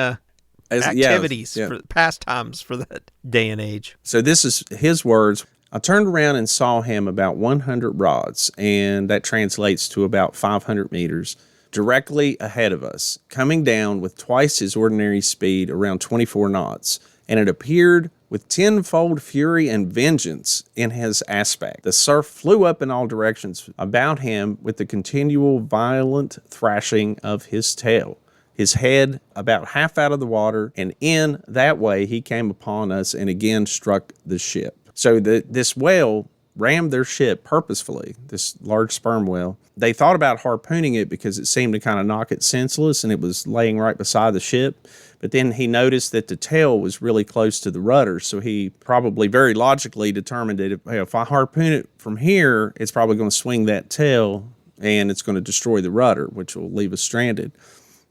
activities, for pastimes for that day and age. So this is his words. I turned around and saw him about 100 rods, and that translates to about 500 meters, directly ahead of us, coming down with twice his ordinary speed, around 24 knots, and it appeared with tenfold fury and vengeance in his aspect. The surf flew up in all directions about him with the continual violent thrashing of his tail, his head about half out of the water, and in that way he came upon us and again struck the ship. So this whale rammed their ship purposefully, this large sperm whale. They thought about harpooning it because it seemed to kind of knock it senseless, and it was laying right beside the ship. But then he noticed that the tail was really close to the rudder, so he probably very logically determined that if I harpoon it from here, it's probably going to swing that tail, and it's going to destroy the rudder, which will leave us stranded.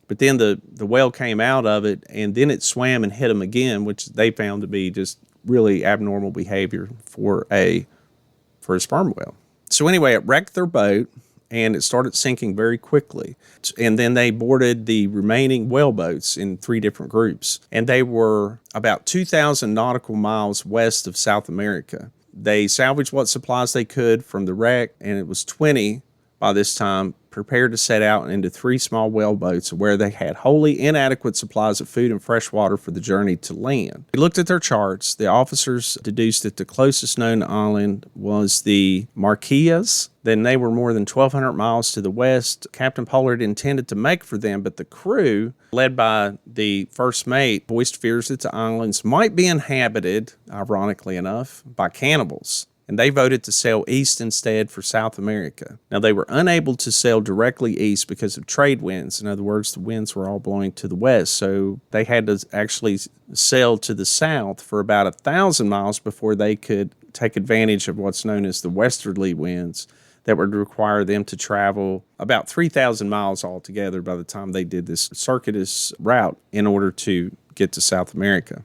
But then the whale came out of it, and then it swam and hit him again, which they found to be just really abnormal behavior for a sperm whale. So anyway, it wrecked their boat, and it started sinking very quickly. And then they boarded the remaining whaleboats in 3 different groups, and they were about 2,000 nautical miles west of South America. They salvaged what supplies they could from the wreck, and it was 20 by this time, prepared to set out into 3 small whaleboats where they had wholly inadequate supplies of food and fresh water for the journey to land. They looked at their charts. The officers deduced that the closest known island was the Marquesas. Then they were more than 1,200 miles to the west. Captain Pollard intended to make for them, but the crew, led by the first mate, voiced fears that the islands might be inhabited, ironically enough, by cannibals, and they voted to sail east instead for South America. Now, they were unable to sail directly east because of trade winds. In other words, the winds were all blowing to the west, so they had to actually sail to the south for about 1,000 miles before they could take advantage of what's known as the westerly winds that would require them to travel about 3,000 miles altogether by the time they did this circuitous route in order to get to South America.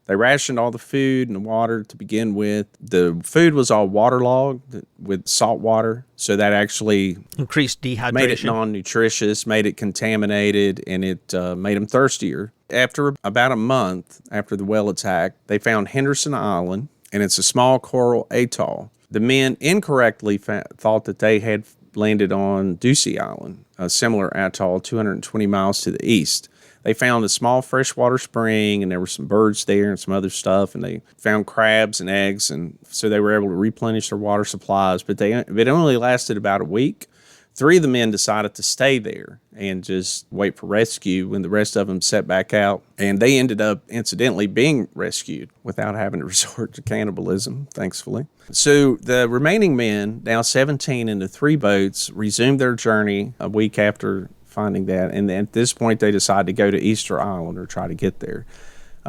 They rationed all the food and the water to begin with. The food was all waterlogged with salt water, so that actually increased dehydration, made it non-nutritious, made it contaminated, and it made them thirstier. After about a month after the whale attack, they found Henderson Island, and it's a small coral atoll. The men incorrectly thought that they had landed on Ducie Island, a similar atoll 220 miles to the east. They found a small freshwater spring, and there were some birds there and some other stuff, and they found crabs and eggs, and so they were able to replenish their water supplies. But it only lasted about a week. 3 of the men decided to stay there and just wait for rescue when the rest of them set back out, and they ended up, incidentally, being rescued without having to resort to cannibalism, thankfully. So the remaining men, now 17 in the 3 boats, resumed their journey a week after finding that, and at this point they decided to go to Easter Island or try to get there.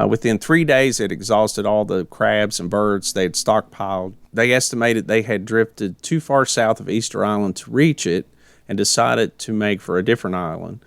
Within 3 days, they'd exhausted all the crabs and birds they had stockpiled. They estimated they had drifted too far south of Easter Island to reach it and decided to make for a different island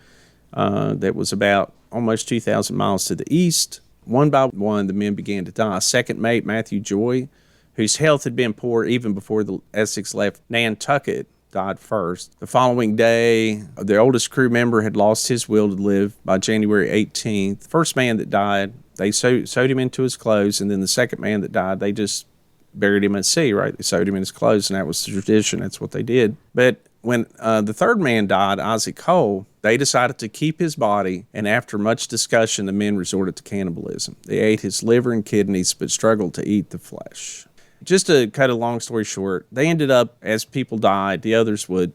that was about almost 2,000 miles to the east. One by one, the men began to die. Second mate, Matthew Joy, whose health had been poor even before the Essex left Nantucket, died first. The following day, the oldest crew member had lost his will to live by January 18th. First man that died, they sewed him into his clothes, and then the second man that died, they just buried him at sea, right? They sewed him in his clothes, and that was the tradition. That's what they did. But when the third man died, Isaac Cole, they decided to keep his body, and after much discussion, the men resorted to cannibalism. They ate his liver and kidneys, but struggled to eat the flesh. Just to cut a long story short, they ended up, as people died, the others would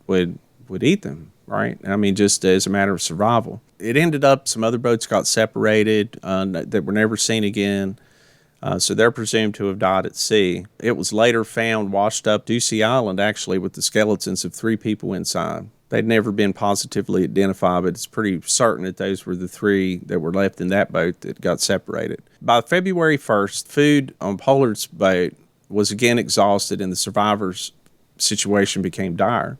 eat them, right? I mean, just as a matter of survival. It ended up, some other boats got separated that were never seen again, so they're presumed to have died at sea. It was later found washed up Ducie Island, actually, with the skeletons of 3 people inside. They'd never been positively identified, but it's pretty certain that those were the 3 that were left in that boat that got separated. By February 1st, food on Pollard's boat was again exhausted, and the survivors' situation became dire.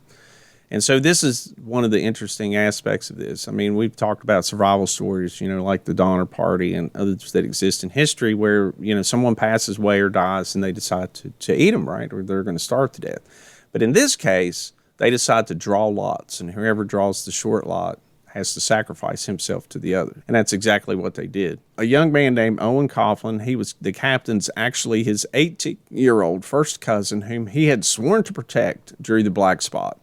And so this is one of the interesting aspects of this. I mean, we've talked about survival stories, like the Donner Party and others that exist in history where, someone passes away or dies and they decide to eat them, right? Or they're going to starve to death. But in this case, they decide to draw lots, and whoever draws the short lot has to sacrifice himself to the other. And that's exactly what they did. A young man named Owen Coughlin, he was the captain's actually his 18-year-old first cousin, whom he had sworn to protect during the Black Spot.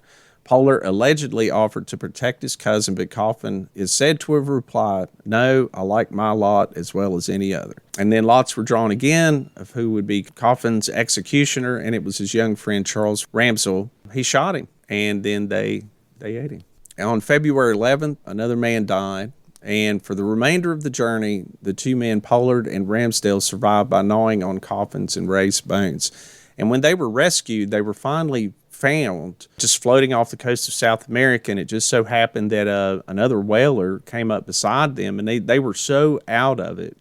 Polar allegedly offered to protect his cousin, but Coughlin is said to have replied, "No, I like my lot as well as any other." And then lots were drawn again of who would be Coughlin's executioner, and it was his young friend Charles Ramsell. He shot him, and then they ate him. On February 11th, another man died, and for the remainder of the journey, the two men, Pollard and Ramsdale, survived by gnawing on Coughlin's and Ray's bones. And when they were rescued, they were finally found just floating off the coast of South America, and it just so happened that another whaler came up beside them, and they were so out of it,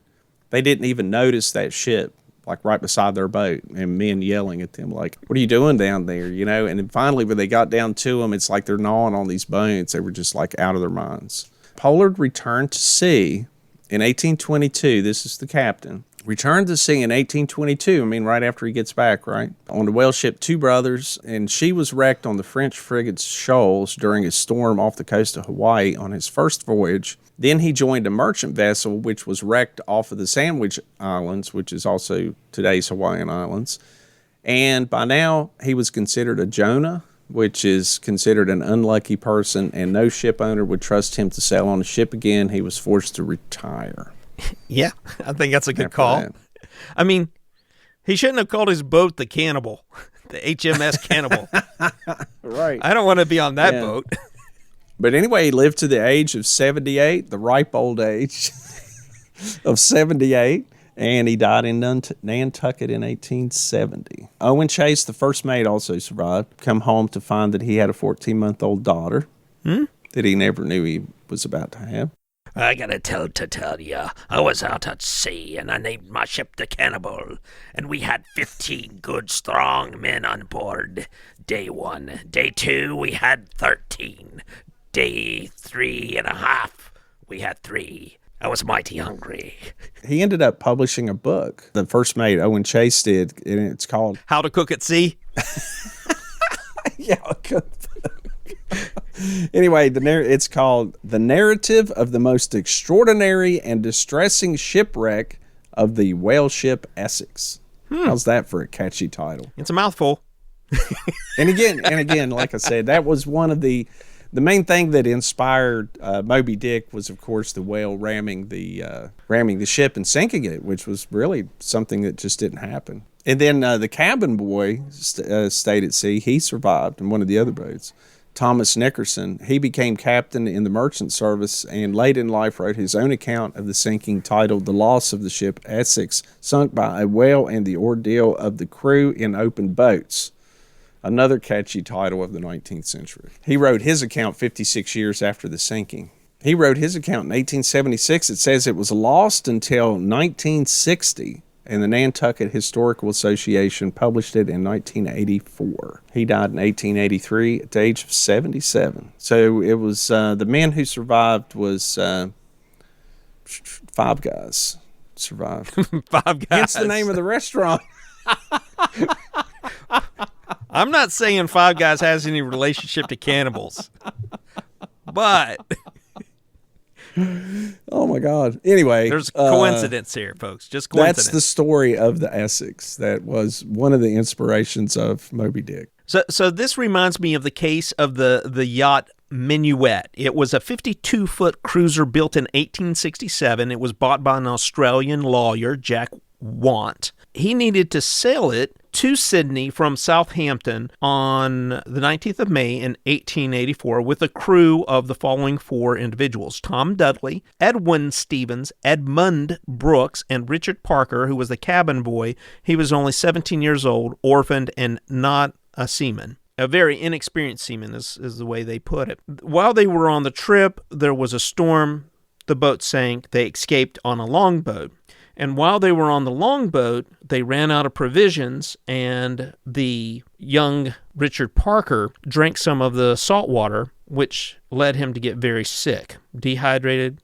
they didn't even notice that ship, like right beside their boat, and men yelling at them like, "What are you doing down there?" You know. And then finally, when they got down to them, it's like they're gnawing on these bones. They were just like out of their minds. Pollard returned to sea in 1822. This is the captain. Returned to sea in 1822, right after he gets back, right? On the whale ship Two Brothers, and she was wrecked on the French frigate Shoals during a storm off the coast of Hawaii on his first voyage. Then he joined a merchant vessel, which was wrecked off of the Sandwich Islands, which is also today's Hawaiian Islands. And by now, he was considered a Jonah, which is considered an unlucky person, and no ship owner would trust him to sail on a ship again. He was forced to retire. Yeah, I think that's a good call. That. He shouldn't have called his boat the Cannibal, the HMS Cannibal. Right. I don't want to be on that boat. But anyway, he lived to the age of 78, the ripe old age of 78, and he died in Nantucket in 1870. Owen Chase, the first mate, also survived, come home to find that he had a 14-month-old daughter that he never knew he was about to have. "I gotta tell you, I was out at sea, and I named my ship the Cannibal, and we had 15 good, strong men on board. Day 1. Day 2, we had 13. Day 3.5, we had 3. I was mighty hungry." He ended up publishing a book, the first mate, Owen Chase, did, and it's called How to Cook at Sea? Yeah, anyway, it's called The Narrative of the Most Extraordinary and Distressing Shipwreck of the Whale Ship Essex. How's that for a catchy title? It's a mouthful. And again, like I said, that was one of the main thing that inspired Moby Dick was, of course, the whale ramming the ship and sinking it, which was really something that just didn't happen. And then the cabin boy stayed at sea. He survived in one of the other boats. Thomas Nickerson, he became captain in the merchant service and late in life wrote his own account of the sinking titled The Loss of the Ship Essex, sunk by a whale and the ordeal of the crew in open boats. Another catchy title of the 19th century. He wrote his account 56 years after the sinking. He wrote his account in 1876. It says it was lost until 1960. And the Nantucket Historical Association published it in 1984. He died in 1883 at the age of 77. So it was the men who survived was 5 guys survived. 5 guys. Hence the name of the restaurant. I'm not saying 5 Guys has any relationship to cannibals, but oh my God. Anyway, there's coincidence here, folks. Just coincidence. That's the story of the Essex. That was one of the inspirations of Moby Dick. So this reminds me of the case of the yacht Minuet. It was a 52-foot cruiser built in 1867. It was bought by an Australian lawyer, Jack Want. He needed to sail it to Sydney from Southampton on the 19th of May in 1884 with a crew of the following 4 individuals: Tom Dudley, Edwin Stevens, Edmund Brooks, and Richard Parker, who was the cabin boy. He was only 17 years old, orphaned, and not a seaman. A very inexperienced seaman is the way they put it. While they were on the trip, there was a storm. The boat sank. They escaped on a longboat. And while they were on the longboat, they ran out of provisions, and the young Richard Parker drank some of the salt water, which led him to get very sick. Dehydrated,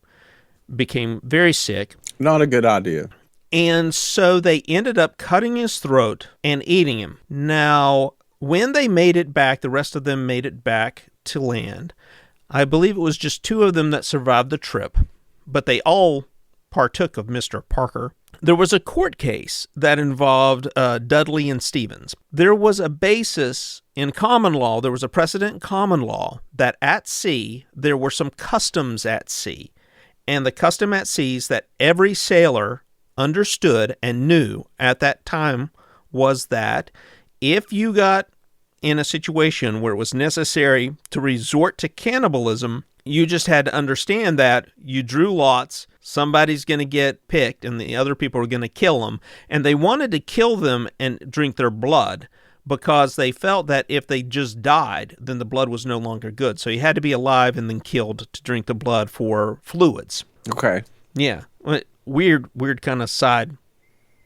became very sick. Not a good idea. And so they ended up cutting his throat and eating him. Now, when they made it back, the rest of them made it back to land. I believe it was just 2 of them that survived the trip, but they all partook of Mr. Parker. There was a court case that involved Dudley and Stevens. There was a basis in common law, there was a precedent in common law that at sea, there were some customs at sea. And the custom at sea is that every sailor understood and knew at that time was that if you got in a situation where it was necessary to resort to cannibalism, you just had to understand that you drew lots, somebody's going to get picked, and the other people are going to kill them. And they wanted to kill them and drink their blood because they felt that if they just died, then the blood was no longer good. So you had to be alive and then killed to drink the blood for fluids. Okay. Yeah. Weird kind of side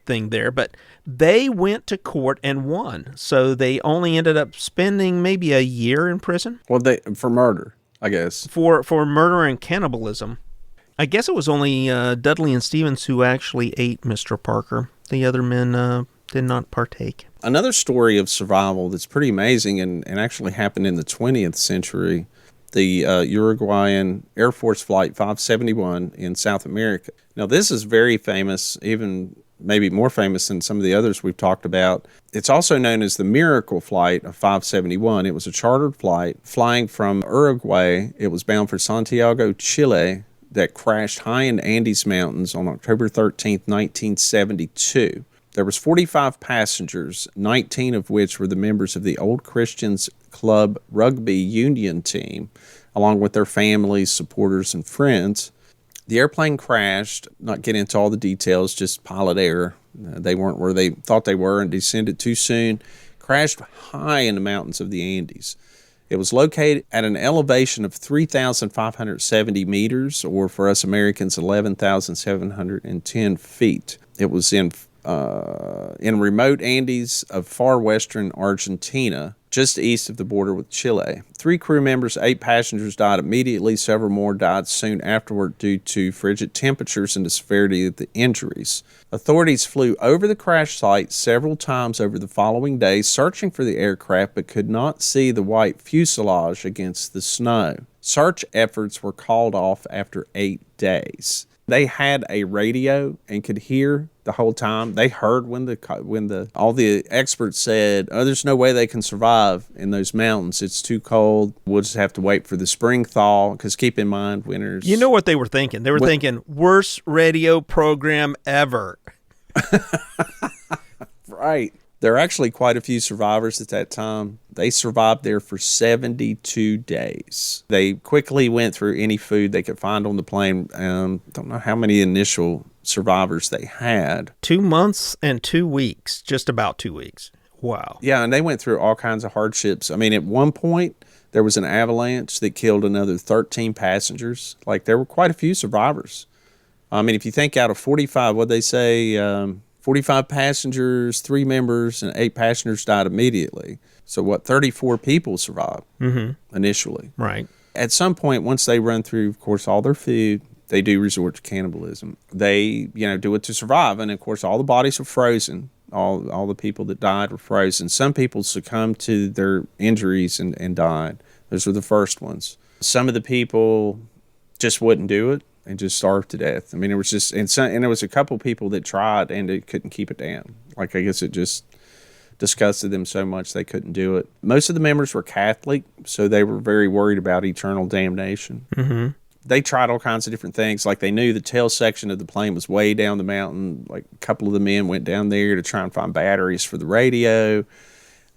thing there. But they went to court and won. So they only ended up spending maybe a year in prison. Well, for murder, I guess. For murder and cannibalism. I guess it was only Dudley and Stevens who actually ate Mr. Parker. The other men did not partake. Another story of survival that's pretty amazing and actually happened in the 20th century, the Uruguayan Air Force Flight 571 in South America. Now, this is very famous, even maybe more famous than some of the others we've talked about. It's also known as the Miracle Flight of 571. It was a chartered flight flying from Uruguay. It was bound for Santiago, Chile, that crashed high in Andes Mountains on October 13th, 1972. There was 45 passengers, 19 of which were the members of the Old Christians Club rugby union team, along with their families, supporters, and friends. The airplane crashed, not get into all the details, just pilot error. They weren't where they thought they were and descended too soon. Crashed high in the mountains of the Andes. It was located at an elevation of 3,570 meters, or for us Americans, 11,710 feet. It was in remote Andes of far western Argentina, just east of the border with Chile. 3 crew members, 8 passengers died immediately. Several more died soon afterward due to frigid temperatures and the severity of the injuries. Authorities flew over the crash site several times over the following days, searching for the aircraft, but could not see the white fuselage against the snow. Search efforts were called off after 8 days. They had a radio and could hear the whole time. They heard when all the experts said, "Oh, there's no way they can survive in those mountains. It's too cold. We'll just have to wait for the spring thaw." Because keep in mind, winters. You know what they were thinking? They were thinking, worst radio program ever. Right. There are actually quite a few survivors at that time. They survived there for 72 days. They quickly went through any food they could find on the plane. Don't know how many initial survivors they had. 2 months and 2 weeks, just about 2 weeks. Wow. Yeah, and they went through all kinds of hardships. I mean, at one point, there was an avalanche that killed another 13 passengers. Like, there were quite a few survivors. I mean, if you think out of 45, what'd they say? 45 passengers, 3 members, and 8 passengers died immediately. So 34 people survived initially. Right. At some point, once they run through, of course, all their food, they do resort to cannibalism. They, do it to survive. And, of course, all the bodies were frozen. All the people that died were frozen. Some people succumbed to their injuries and died. Those were the first ones. Some of the people just wouldn't do it and just starved to death. I mean, it was just, and there was a couple people that tried and they couldn't keep it down. Like, I guess it just disgusted them so much they couldn't do it. Most of the members were Catholic, so they were very worried about eternal damnation. Mm-hmm. They tried all kinds of different things. Like, they knew the tail section of the plane was way down the mountain. Like, a couple of the men went down there to try and find batteries for the radio.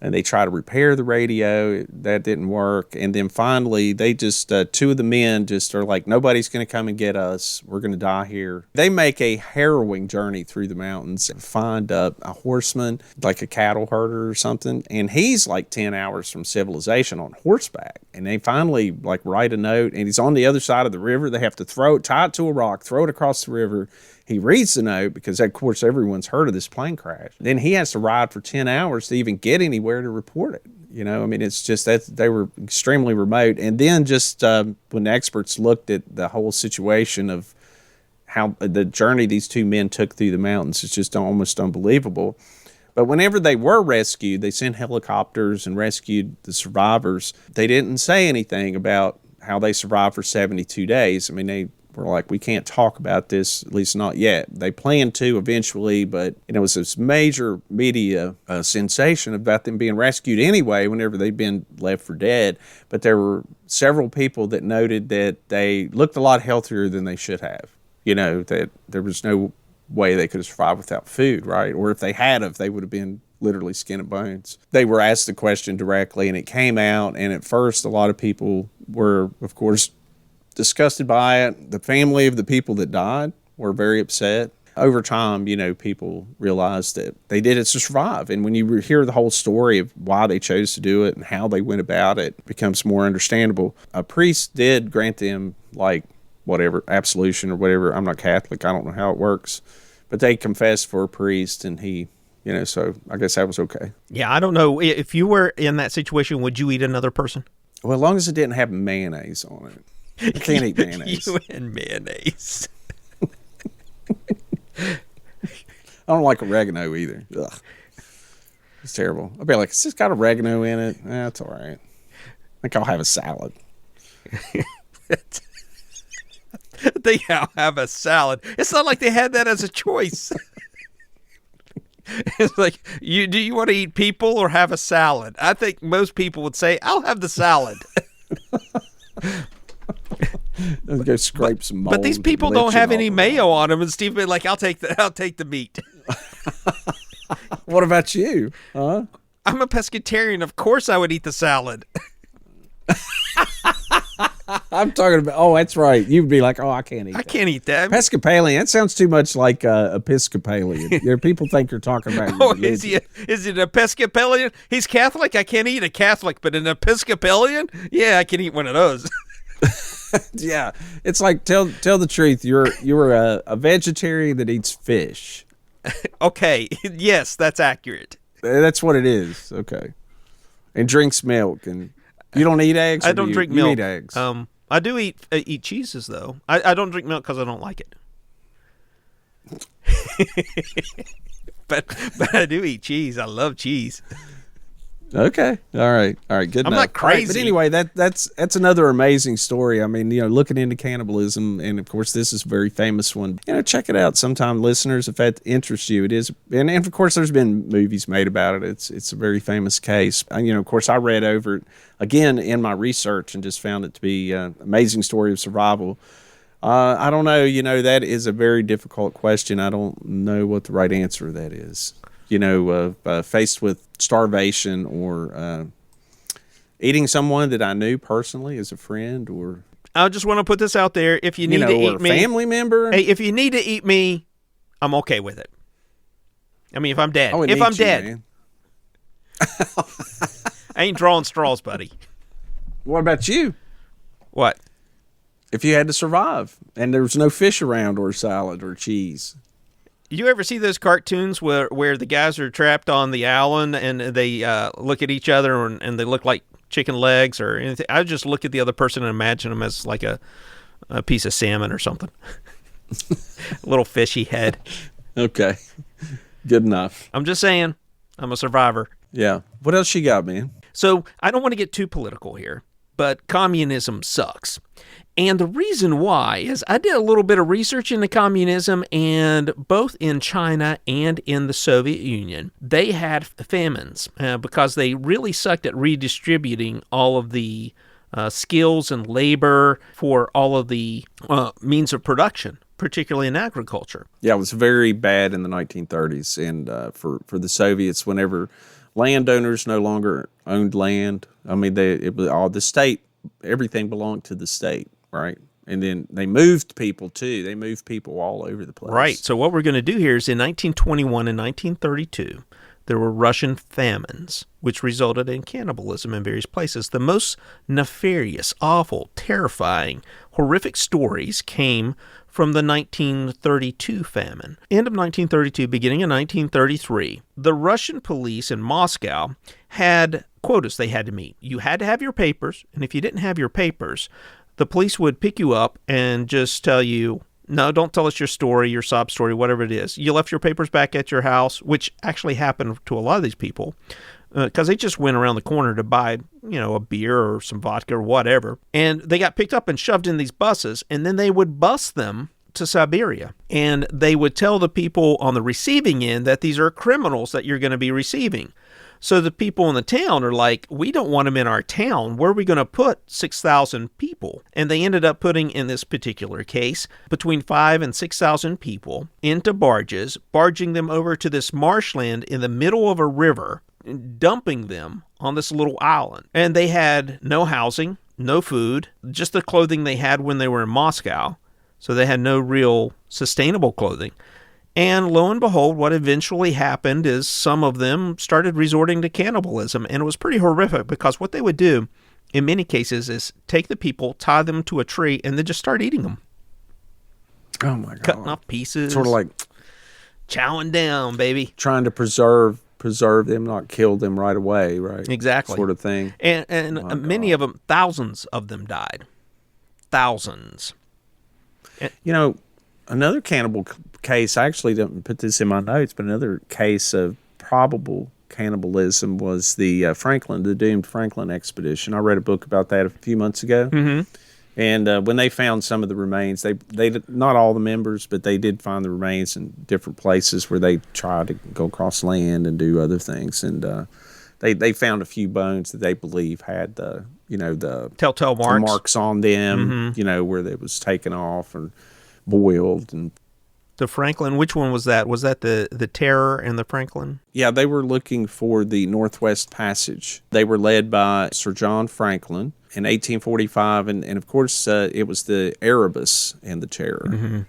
And they tried to repair the radio. That didn't work. And then finally, they just, 2 of the men just are like, nobody's going to come and get us. We're going to die here. They make a harrowing journey through the mountains and find a horseman, like a cattle herder or something. And he's like 10 hours from civilization on horseback. And they finally like write a note, and he's on the other side of the river. They have to tie it to a rock, throw it across the river. He reads the note because, of course, everyone's heard of this plane crash. Then he has to ride for 10 hours to even get anywhere to report it. I mean, it's just that they were extremely remote. And then just when the experts looked at the whole situation of how the journey these 2 men took through the mountains, it's just almost unbelievable. But whenever they were rescued, they sent helicopters and rescued the survivors. They didn't say anything about how they survived for 72 days. I mean, they were like, we can't talk about this, at least not yet. They planned to eventually, but it was this major media sensation about them being rescued anyway whenever they'd been left for dead. But there were several people that noted that they looked a lot healthier than they should have. That there was no way they could have survived without food, right? Or if they had, they would have been literally skin and bones. They were asked the question directly, and it came out. And at first, a lot of people were, of course, disgusted by it. The family of the people that died were very upset. Over time, people realized that they did it to survive. And when you hear the whole story of why they chose to do it and how they went about it, it becomes more understandable. A priest did grant them, whatever, absolution or whatever. I'm not Catholic. I don't know how it works. But they confessed for a priest, and he, so I guess that was okay. Yeah, I don't know. If you were in that situation, would you eat another person? Well, as long as it didn't have mayonnaise on it. I can't eat mayonnaise. You and mayonnaise. I don't like oregano either. Ugh. It's terrible. I'll be like, it's just got oregano in it. That's all right. I think I'll have a salad. I'll have a salad. It's not like they had that as a choice. It's like, do you want to eat people or have a salad? I think most people would say, I'll have the salad. Go scrape some mold. But these people don't have any mayo on them, and Steve be like, I'll take the meat. What about you? Huh? I'm a pescatarian. Of course I would eat the salad. I'm talking about, oh, that's right. You'd be like, oh, I can't eat that. I can't eat that. Pescopalian, that sounds too much like Episcopalian. People think you're talking about your religion. Is it Episcopalian? He's Catholic? I can't eat a Catholic, but an Episcopalian? Yeah, I can eat one of those. Yeah, it's like, tell the truth. You're a vegetarian that eats fish. Okay, yes, that's accurate. That's what it is. Okay, and drinks milk, and you don't eat eggs. I don't drink milk. You eat eggs. I do eat cheeses though. I don't drink milk because I don't like it. but I do eat cheese. I love cheese. Okay. All right. Good enough. I'm not crazy. Right, but anyway, that's another amazing story. I mean, looking into cannibalism, and of course, this is a very famous one. Check it out sometime, listeners, if that interests you. It is, and of course, there's been movies made about it. It's a very famous case. Of course, I read over it again in my research and just found it to be an amazing story of survival. I don't know. That is a very difficult question. I don't know what the right answer to that is. Faced with starvation or eating someone that I knew personally as a friend, or I just want to put this out there: if you need to eat me, family member. Hey, if you need to eat me, I'm okay with it. I mean, if I'm dead, Man. I ain't drawing straws, buddy. What about you? What? If you had to survive and there was no fish around or salad or cheese. You ever see those cartoons where the guys are trapped on the island and they look at each other and they look like chicken legs or anything? I just look at the other person and imagine them as like a piece of salmon or something. A little fishy head. Okay. Good enough. I'm just saying, I'm a survivor. Yeah. What else you got, man? So I don't want to get too political here, but communism sucks. And the reason why is I did a little bit of research into communism, and both in China and in the Soviet Union, they had famines because they really sucked at redistributing all of the skills and labor for all of the means of production, particularly in agriculture. Yeah, it was very bad in the 1930s. And for the Soviets, whenever landowners no longer owned land, I mean, it was all the state, everything belonged to the state. Right. And then they moved people, too. They moved people all over the place. Right. So what we're going to do here is in 1921 and 1932, there were Russian famines, which resulted in cannibalism in various places. The most nefarious, awful, terrifying, horrific stories came from the 1932 famine. End of 1932, beginning of 1933, the Russian police in Moscow had quotas they had to meet. You had to have your papers, and if you didn't have your papers, the police would pick you up and just tell you, no, don't tell us your story, your sob story, whatever it is. You left your papers back at your house, which actually happened to a lot of these people. because they just went around the corner to buy, a beer or some vodka or whatever. And they got picked up and shoved in these buses, and then they would bus them to Siberia. And they would tell the people on the receiving end that these are criminals that you're going to be receiving. So the people in the town are like, we don't want them in our town. Where are we going to put 6,000 people? And they ended up putting, in this particular case, between 5,000 and 6,000 people into barges, barging them over to this marshland in the middle of a river, dumping them on this little island. And they had no housing, no food, just the clothing they had when they were in Moscow. So they had no real sustainable clothing. And lo and behold, what eventually happened is some of them started resorting to cannibalism. And it was pretty horrific because what they would do in many cases is take the people, tie them to a tree, and then just start eating them. Oh, my God. Cutting off pieces. Sort of like chowing down, baby. trying to preserve them, not kill them right away, right? Exactly. Sort of thing. And many of them, thousands of them died. Thousands. Another cannibal case, I actually didn't put this in my notes, but another case of probable cannibalism was the doomed Franklin expedition. I read a book about that a few months ago. Mm-hmm. And when they found some of the remains, they not all the members, but they did find the remains in different places where they tried to go across land and do other things. And they found a few bones that they believe had the telltale marks, the marks on them, where it was taken off and boiled. And the Franklin, which one was that? Was that the Terror and the Franklin? Yeah, they were looking for the Northwest Passage. They were led by Sir John Franklin in 1845, and of course it was the Erebus and the Terror,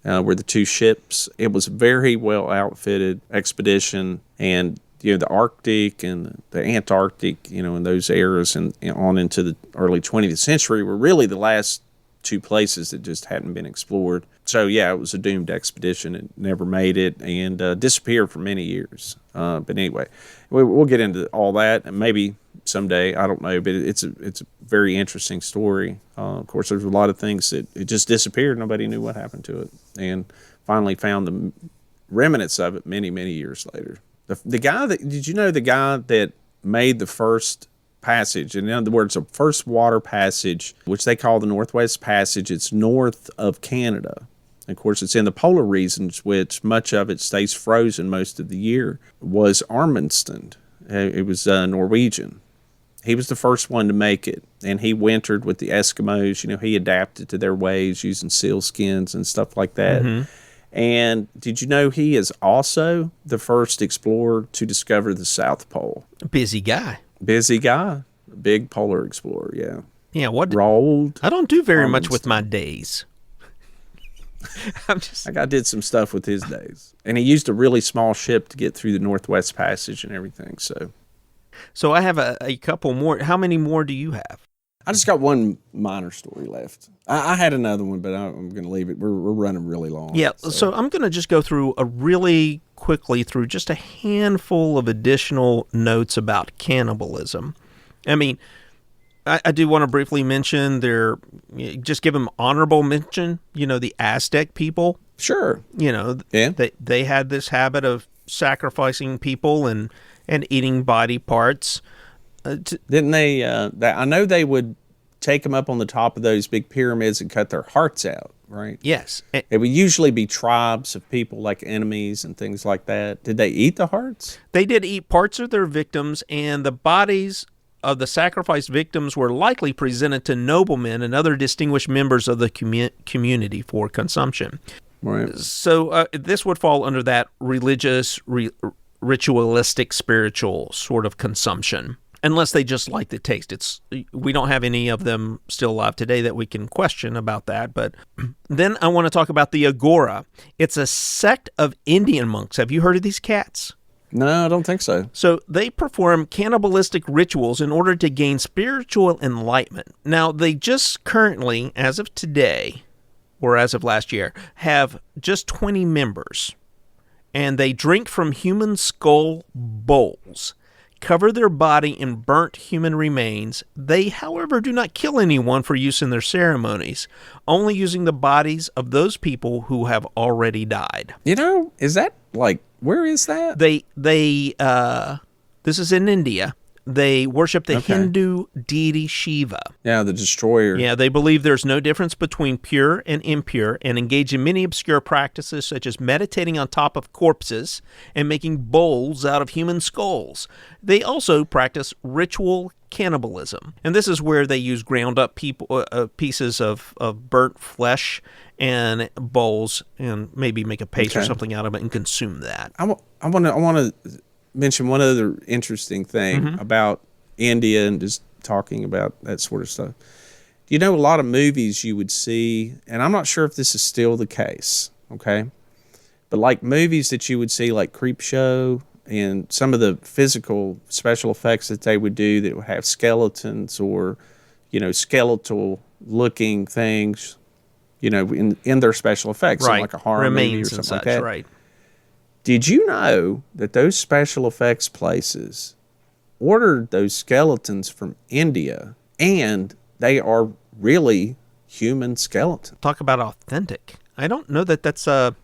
were the two ships. It was a very well outfitted expedition, and the Arctic and the Antarctic, in those eras and on into the early 20th century were really the last two places that just hadn't been explored. So yeah, it was a doomed expedition. It never made it and disappeared for many years. But anyway, we'll get into all that, and maybe someday, I don't know. But it's a very interesting story. Of course, there's a lot of things that it just disappeared. Nobody knew what happened to it, and finally found the remnants of it many years later. The guy did you know the guy that made the first passage, in other words, the first water passage, which they call the Northwest Passage, it's north of Canada. Of course, it's in the polar regions, which much of it stays frozen most of the year, was Amundsen. It was Norwegian. He was the first one to make it, and he wintered with the Eskimos. He adapted to their ways using seal skins and stuff like that. Mm-hmm. And did you know he is also the first explorer to discover the South Pole? Busy guy. Big polar explorer, yeah. Yeah, Rolled. I don't do very much with my days. I did some stuff with his days. And he used a really small ship to get through the Northwest Passage and everything, So I have a couple more. How many more do you have? I just got one minor story left. I had another one, but I'm going to leave it. We're running really long. Yeah, so I'm going to just go through quickly through just a handful of additional notes about cannibalism. I mean, I do want to briefly mention just give them honorable mention, the Aztec people. Sure. They had this habit of sacrificing people and eating body parts. Didn't they? I know they would take them up on the top of those big pyramids and cut their hearts out, right? Yes. It would usually be tribes of people like enemies and things like that. Did they eat the hearts? They did eat parts of their victims, and the bodies of the sacrificed victims were likely presented to noblemen and other distinguished members of the community for consumption. Right. So this would fall under that religious, ritualistic, spiritual sort of consumption. Unless they just like the taste. We don't have any of them still alive today that we can question about that. But then I want to talk about the Agora. It's a sect of Indian monks. Have you heard of these cats? No, I don't think so. So they perform cannibalistic rituals in order to gain spiritual enlightenment. Now, they just currently, as of today, or as of last year, have just 20 members. And they drink from human skull bowls, cover their body in burnt human remains. They, however, do not kill anyone for use in their ceremonies, only using the bodies of those people who have already died. Is that where is that? The This is in India. They worship the Hindu deity Shiva. Yeah, the destroyer. Yeah, they believe there's no difference between pure and impure and engage in many obscure practices such as meditating on top of corpses and making bowls out of human skulls. They also practice ritual cannibalism. And this is where they use ground up pieces of burnt flesh and bowls and maybe make a paste or something out of it and consume that. I want to mention one other interesting thing about India and just talking about that sort of stuff. You know, a lot of movies you would see, and I'm not sure if this is still the case, okay? But like movies that you would see like Creepshow and some of the physical special effects that they would do that would have skeletons or, you know, skeletal looking things, you know, in their special effects, right. in like a horror Remains movie or something and such, like that. right. Did you know that those special effects places ordered those skeletons from India, and they are really human skeletons? Talk about authentic. I don't know that that's Now,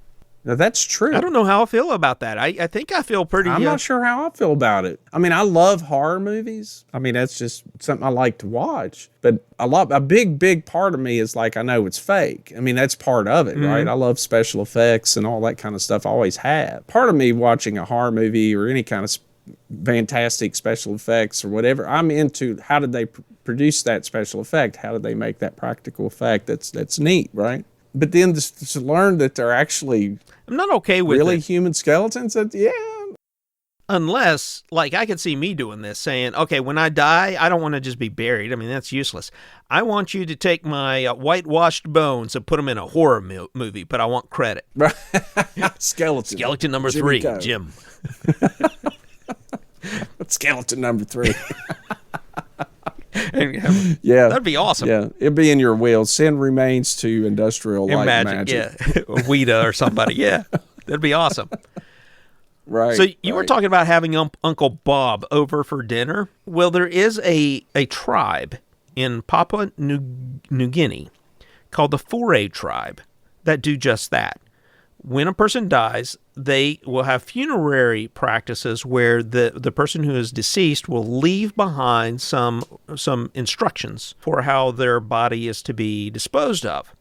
that's true. I don't know how I feel about that. I think I feel pretty... I'm not sure how I feel about it. I mean, I love horror movies. I mean, that's just something I like to watch. But a big part of me is like, I know it's fake. I mean, that's part of it, right? I love special effects and all that kind of stuff. I always have. Part of me watching a horror movie or any kind of fantastic special effects or whatever, I'm into how did they produce that special effect? How did they make that practical effect? That's neat, right? But then to learn that they're actually... I'm not okay with really it. human skeletons? Yeah. Unless, like, I could see me doing this, saying, okay, when I die, I don't want to just be buried. I mean, that's useless. I want you to take my whitewashed bones and put them in a horror movie, but I want credit. Skeleton. Skeleton number Jimmy 3, Go. Jim. Skeleton number 3. Yeah. That'd be awesome. Yeah, it'd be in your will. Send remains to Industrial Light Magic. Yeah. Or Weta or somebody. Yeah. That'd be awesome. Right. So you were talking about having Uncle Bob over for dinner. Well, there is a tribe in Papua New Guinea called the Foray Tribe that do just that. When a person dies, they will have funerary practices where the person who is deceased will leave behind some instructions for how their body is to be disposed of.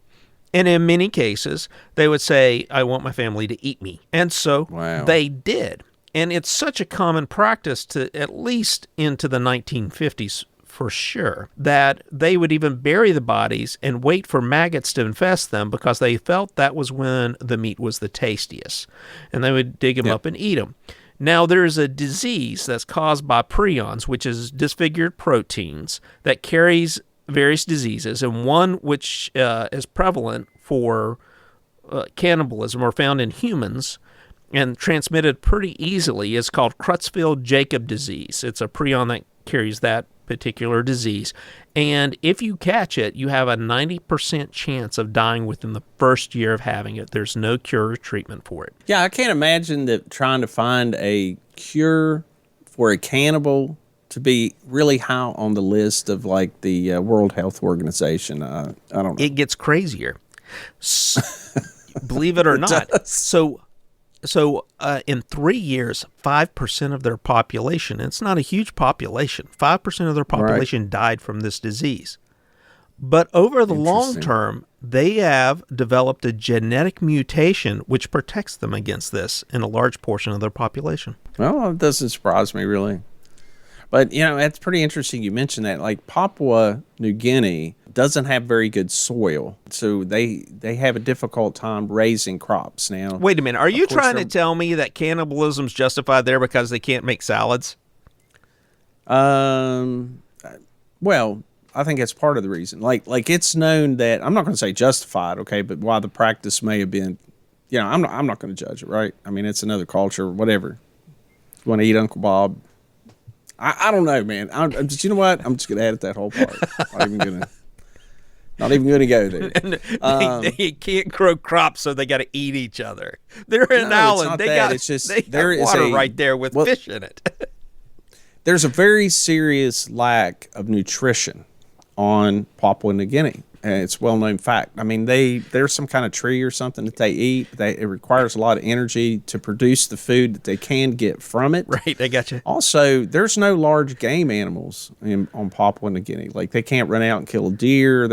And in many cases, they would say, I want my family to eat me. And so they did. And it's such a common practice to at least into the 1950s for sure, that they would even bury the bodies and wait for maggots to infest them because they felt that was when the meat was the tastiest. And they would dig them up and eat them. Now, there's a disease that's caused by prions, which is disfigured proteins, that carries various diseases, and one which is prevalent for cannibalism or found in humans and transmitted pretty easily is called Crutchfield-Jacob disease. It's a prion that carries that particular disease, and if you catch it, you have a 90% chance of dying within the first year of having it. There's no cure or treatment for it. Yeah, I can't imagine that trying to find a cure for a cannibal to be really high on the list of like the World Health Organization. I don't know. It gets crazier. Believe it or not. So in 3 years, 5% of their population, and it's not a huge population, 5% of their population died from this disease. But over the long term, they have developed a genetic mutation which protects them against this in a large portion of their population. Well, it doesn't surprise me, really. But, you know, it's pretty interesting you mentioned that. Like, Papua New Guinea doesn't have very good soil, so they have a difficult time raising crops now. Wait a minute. Are you trying to tell me that cannibalism's justified there because they can't make salads? Well, I think that's part of the reason. Like it's known that, I'm not going to say justified, okay, but why the practice may have been, you know, I'm not going to judge it, right? I mean, it's another culture, whatever. You want to eat Uncle Bob? I don't know, man. But you know what? I'm just going to edit that whole part. Not even going to go there. They can't grow crops, so they got to eat each other. They're in an island. They got water right there with fish in it. There's a very serious lack of nutrition on Papua New Guinea. it's a well-known fact. I mean, there's some kind of tree or something that they eat. It requires a lot of energy to produce the food that they can get from it. Right, I got you. Also, there's no large game animals on Papua New Guinea. Like, they can't run out and kill a deer.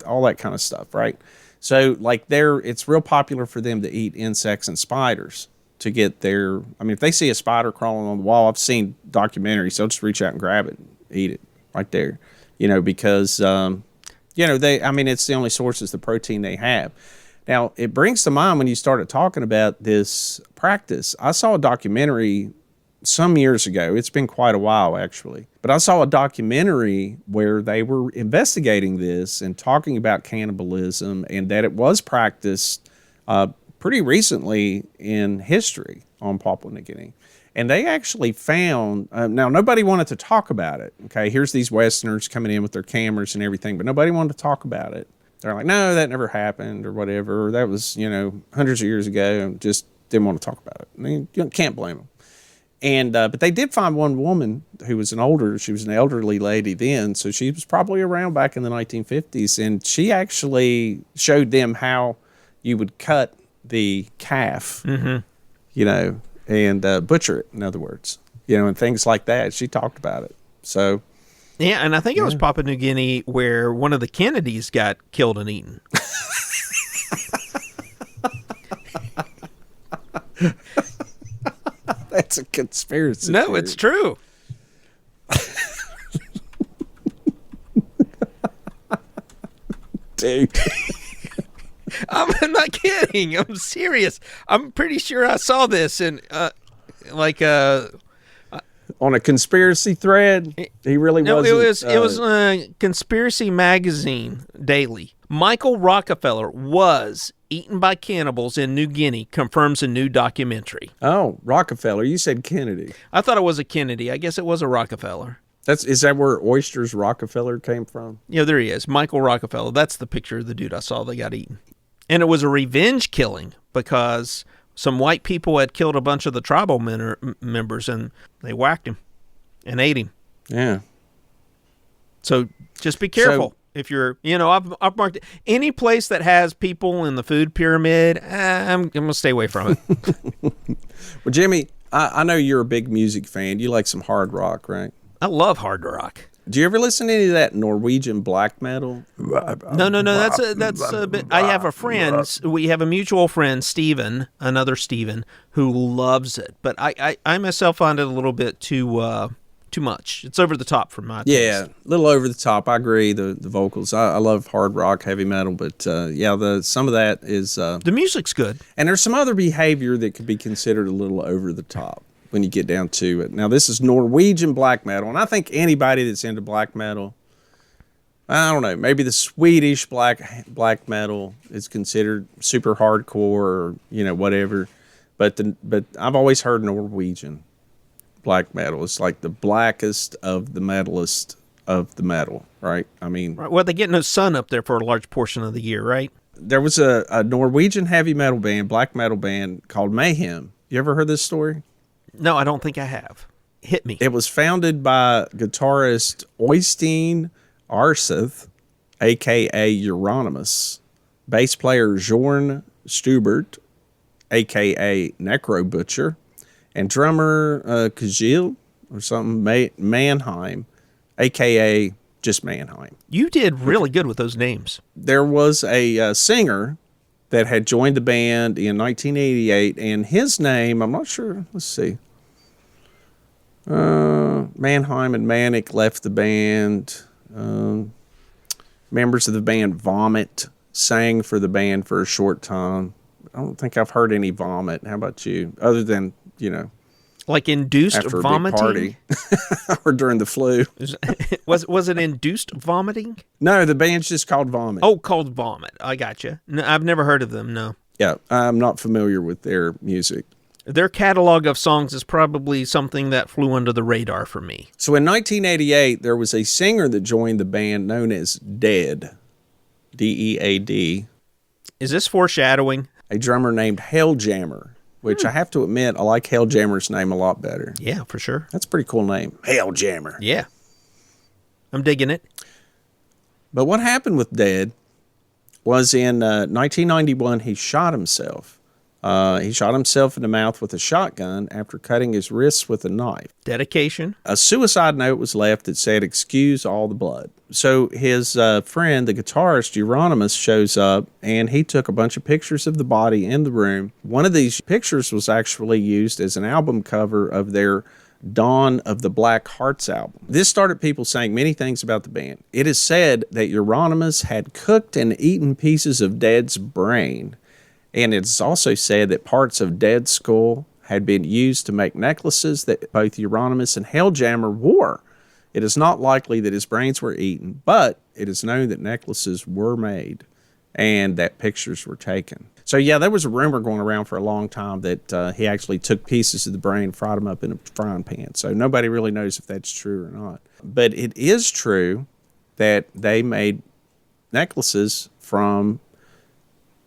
All that kind of stuff, right? So, like, it's real popular for them to eat insects and spiders to get their. I mean, if they see a spider crawling on the wall, I've seen documentaries. They'll just reach out and grab it and eat it right there. Because it's the only sources of protein they have. Now, it brings to mind when you started talking about this practice. I saw a documentary some years ago. It's been quite a while, actually. But I saw a documentary where they were investigating this and talking about cannibalism and that it was practiced pretty recently in history on Papua New Guinea. And they actually found, now nobody wanted to talk about it. Okay, here's these Westerners coming in with their cameras and everything, but nobody wanted to talk about it. They're like, no, that never happened or whatever. That was, hundreds of years ago, and just didn't want to talk about it. I mean, you can't blame them. And but they did find one woman who was she was an elderly lady then, so she was probably around back in the 1950s, and she actually showed them how you would cut the calf, and butcher it, in other words, and things like that. She talked about it. So, yeah, and I think it was Papua New Guinea where one of the Kennedys got killed and eaten. That's a conspiracy. No, theory. it's true. Dude. I'm not kidding. I'm serious. I'm pretty sure I saw this in on a conspiracy thread. He really wasn't. It was Conspiracy Magazine Daily. Michael Rockefeller was eaten by cannibals in New Guinea, confirms a new documentary. Oh, Rockefeller. You said Kennedy. I thought it was a Kennedy. I guess it was a Rockefeller. Is that where Oysters Rockefeller came from? Yeah, there he is. Michael Rockefeller. That's the picture of the dude I saw that got eaten. And it was a revenge killing because some white people had killed a bunch of the tribal members and they whacked him and ate him. Yeah. So just be careful. If you're, I've marked any place that has people in the food pyramid, I'm going to stay away from it. Well, Jimmy, I know you're a big music fan. You like some hard rock, right? I love hard rock. Do you ever listen to any of that Norwegian black metal? No. That's a bit. I have a friend. We have a mutual friend, Steven, another Steven, who loves it. But I myself find it a little bit too much. It's over the top for my taste. Yeah, a little over the top. I agree. The vocals. I love hard rock, heavy metal, but some of that is the music's good. And there's some other behavior that could be considered a little over the top when you get down to it. Now, this is Norwegian black metal, and I think anybody that's into black metal, I don't know, maybe the Swedish black metal is considered super hardcore or whatever, but I've always heard Norwegian black metal is like the blackest of the metalist of the metal, right? I mean, well, they get no sun up there for a large portion of the year, right? There was a Norwegian heavy metal band, black metal band called Mayhem. You ever heard this story? No, I don't think I have. Hit me. It was founded by guitarist Oystein Arseth, a.k.a. Euronymous, bass player Jorn Stubert, a.k.a. Necro Butcher, and drummer Kjell or something, Mannheim, a.k.a. just Mannheim. You did really good with those names. There was a singer that had joined the band in 1988, and his name, I'm not sure, let's see. Mannheim and Manic left the band. Members of the band Vomit sang for the band for a short time. I don't think I've heard any Vomit. How about you? Other than, like induced after vomiting? a big party or during the flu. Was it induced vomiting? No, the band's just called Vomit. Oh, called Vomit. I gotcha. No, I've never heard of them, no. Yeah, I'm not familiar with their music. Their catalog of songs is probably something that flew under the radar for me. So in 1988, there was a singer that joined the band known as Dead, D-E-A-D. Is this foreshadowing? A drummer named Helljammer, which I have to admit, I like Helljammer's name a lot better. Yeah, for sure. That's a pretty cool name. Helljammer. Yeah. I'm digging it. But what happened with Dead was in 1991, he shot himself. He shot himself in the mouth with a shotgun after cutting his wrists with a knife. Dedication. A suicide note was left that said, "Excuse all the blood." So his friend, the guitarist Euronymous, shows up, and he took a bunch of pictures of the body in the room. One of these pictures was actually used as an album cover of their Dawn of the Black Hearts album. This started people saying many things about the band. It is said that Euronymous had cooked and eaten pieces of Dead's brain, and it's also said that parts of Dead's skull had been used to make necklaces that both Euronymous and Helljammer wore. It is not likely that his brains were eaten, but it is known that necklaces were made and that pictures were taken. So yeah, there was a rumor going around for a long time that he actually took pieces of the brain, fried them up in a frying pan. So nobody really knows if that's true or not. But it is true that they made necklaces from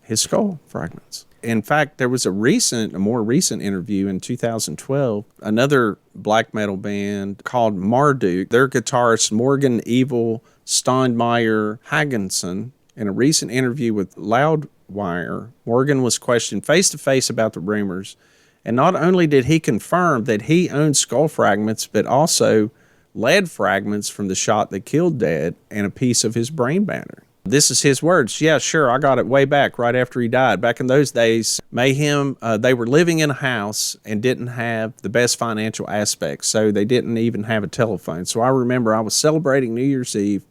his skull fragments. In fact, there was a more recent interview in 2012. Another black metal band called Marduk, their guitarist Morgan Evil Steinmeier Hagensen, in a recent interview with Loudwire, Morgan was questioned face-to-face about the rumors, and not only did he confirm that he owned skull fragments, but also lead fragments from the shot that killed Dead and a piece of his brain matter. This is his words. "Yeah, sure, I got it way back, right after he died. Back in those days, Mayhem, they were living in a house and didn't have the best financial aspects, so they didn't even have a telephone. So I remember I was celebrating New Year's Eve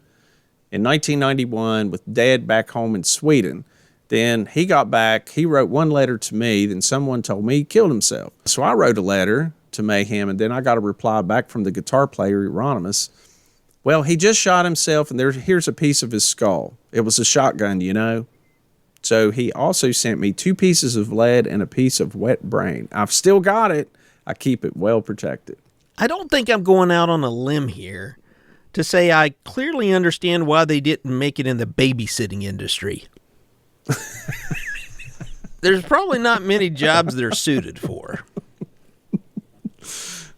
in 1991 with Dad back home in Sweden. Then he got back, he wrote one letter to me, then someone told me he killed himself. So I wrote a letter to Mayhem, and then I got a reply back from the guitar player, Euronymous. Well, he just shot himself, and here's a piece of his skull. It was a shotgun, you know. So he also sent me 2 pieces of lead and a piece of wet brain. I've still got it. I keep it well protected." I don't think I'm going out on a limb here to say I clearly understand why they didn't make it in the babysitting industry. There's probably not many jobs they're suited for.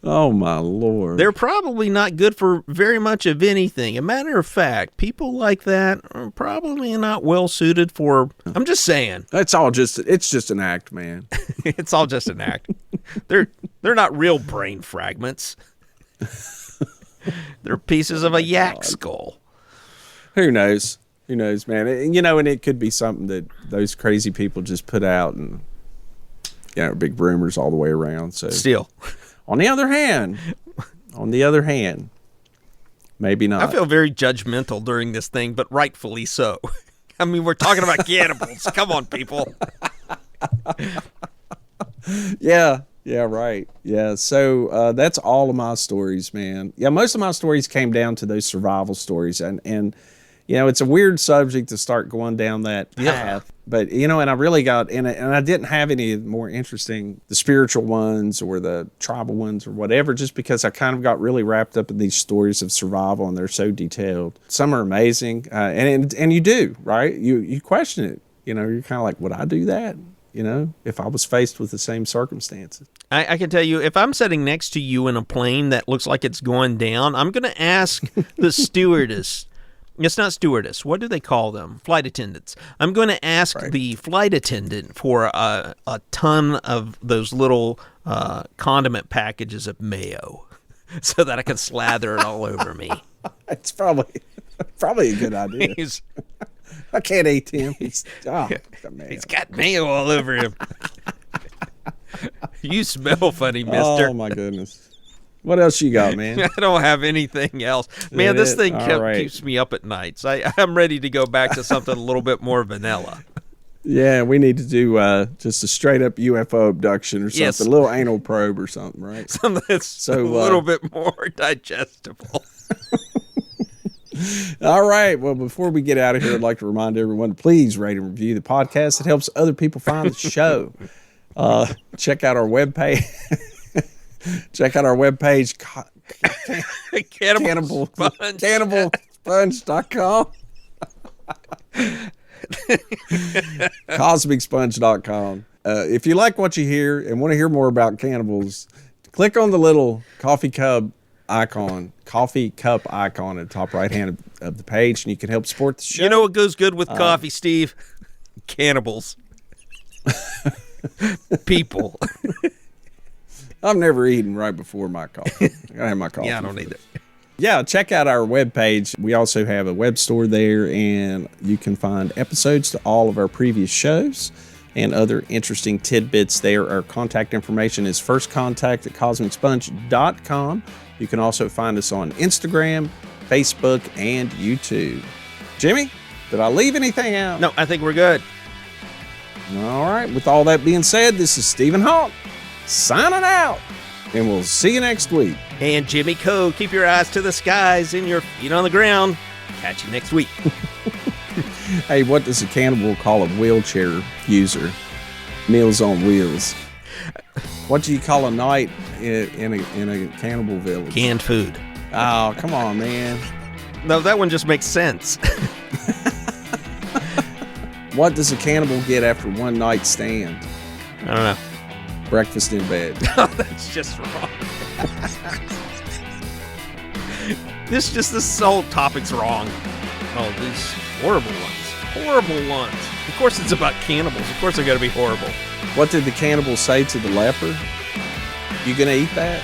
Oh, my Lord. They're probably not good for very much of anything. A matter of fact, people like that are probably not well suited for, I'm just saying. It's just an act, man. It's all just an act. They're not real brain fragments. They're pieces of a yak skull. Who knows? Who knows, man? You know, and it could be something that those crazy people just put out, and big rumors all the way around. So still, on the other hand, maybe not. I feel very judgmental during this thing, but rightfully so. I mean, we're talking about cannibals. Come on, people. Yeah, right. Yeah, so that's all of my stories, man. Yeah, most of my stories came down to those survival stories, and it's a weird subject to start going down that path. Yeah. But, and I really got in it, and I didn't have any more interesting, the spiritual ones or the tribal ones or whatever, just because I kind of got really wrapped up in these stories of survival, and they're so detailed. Some are amazing, and you do, right? You question it. You're kind of like, would I do that? If I was faced with the same circumstances. I can tell you, if I'm sitting next to you in a plane that looks like it's going down, I'm going to ask the stewardess. It's not stewardess. What do they call them? Flight attendants. I'm going to ask the flight attendant for a ton of those little condiment packages of mayo so that I can slather it all over me. It's probably a good idea. I can't eat him. He's got mayo all over him. You smell funny, mister. Oh, my goodness. What else you got, man? I don't have anything else. Man, this thing keeps me up at nights. I'm ready to go back to something a little bit more vanilla. Yeah, we need to do just a straight-up UFO abduction or something. Yes. A little anal probe or something, right? Something that's a little bit more digestible. All right. Well, before we get out of here, I'd like to remind everyone to please rate and review the podcast. It helps other people find the show. Check out our webpage. Cannibalsponge.com. CosmicSponge.com. If you like what you hear and want to hear more about cannibals, click on the little coffee cup icon, coffee cup icon at the top right hand of the page, and you can help support the show. You know what goes good with coffee, Steve? Cannibals. People. I've never eaten right before my coffee. I gotta have my coffee. Yeah, I don't either. Yeah, check out our webpage. We also have a web store there, and you can find episodes to all of our previous shows and other interesting tidbits there. Our contact information is firstcontact@cosmicsponge.com. You can also find us on Instagram, Facebook, and YouTube. Jimmy, did I leave anything out? No, I think we're good. All right. With all that being said, this is Stephen Hawk signing out, and we'll see you next week. And Jimmy Coe, keep your eyes to the skies and your feet on the ground. Catch you next week. Hey, what does a cannibal call a wheelchair user? Meals on wheels. What do you call a night in a cannibal village? Canned food. Oh, come on, man. No, that one just makes sense. What does a cannibal get after one night stand? I don't know. Breakfast in bed. Oh, that's just wrong. This whole topic's wrong. Oh, these horrible ones. Horrible ones. Of course it's about cannibals. Of course they're going to be horrible. What did the cannibal say to the leper? You gonna eat that?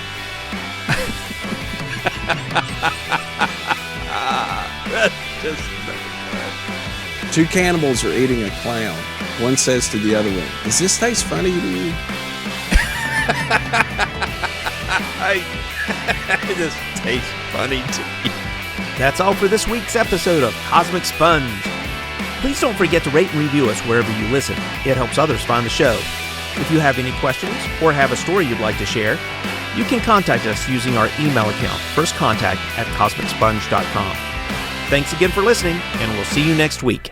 That's just... Two cannibals are eating a clown. One says to the other one, "Does this taste funny to you?" It just tastes funny to me. That's all for this week's episode of Cosmic Sponge. Please don't forget to rate and review us wherever you listen. It helps others find the show. If you have any questions or have a story you'd like to share, you can contact us using our email account, firstcontact@cosmicsponge.com. Thanks again for listening, and we'll see you next week.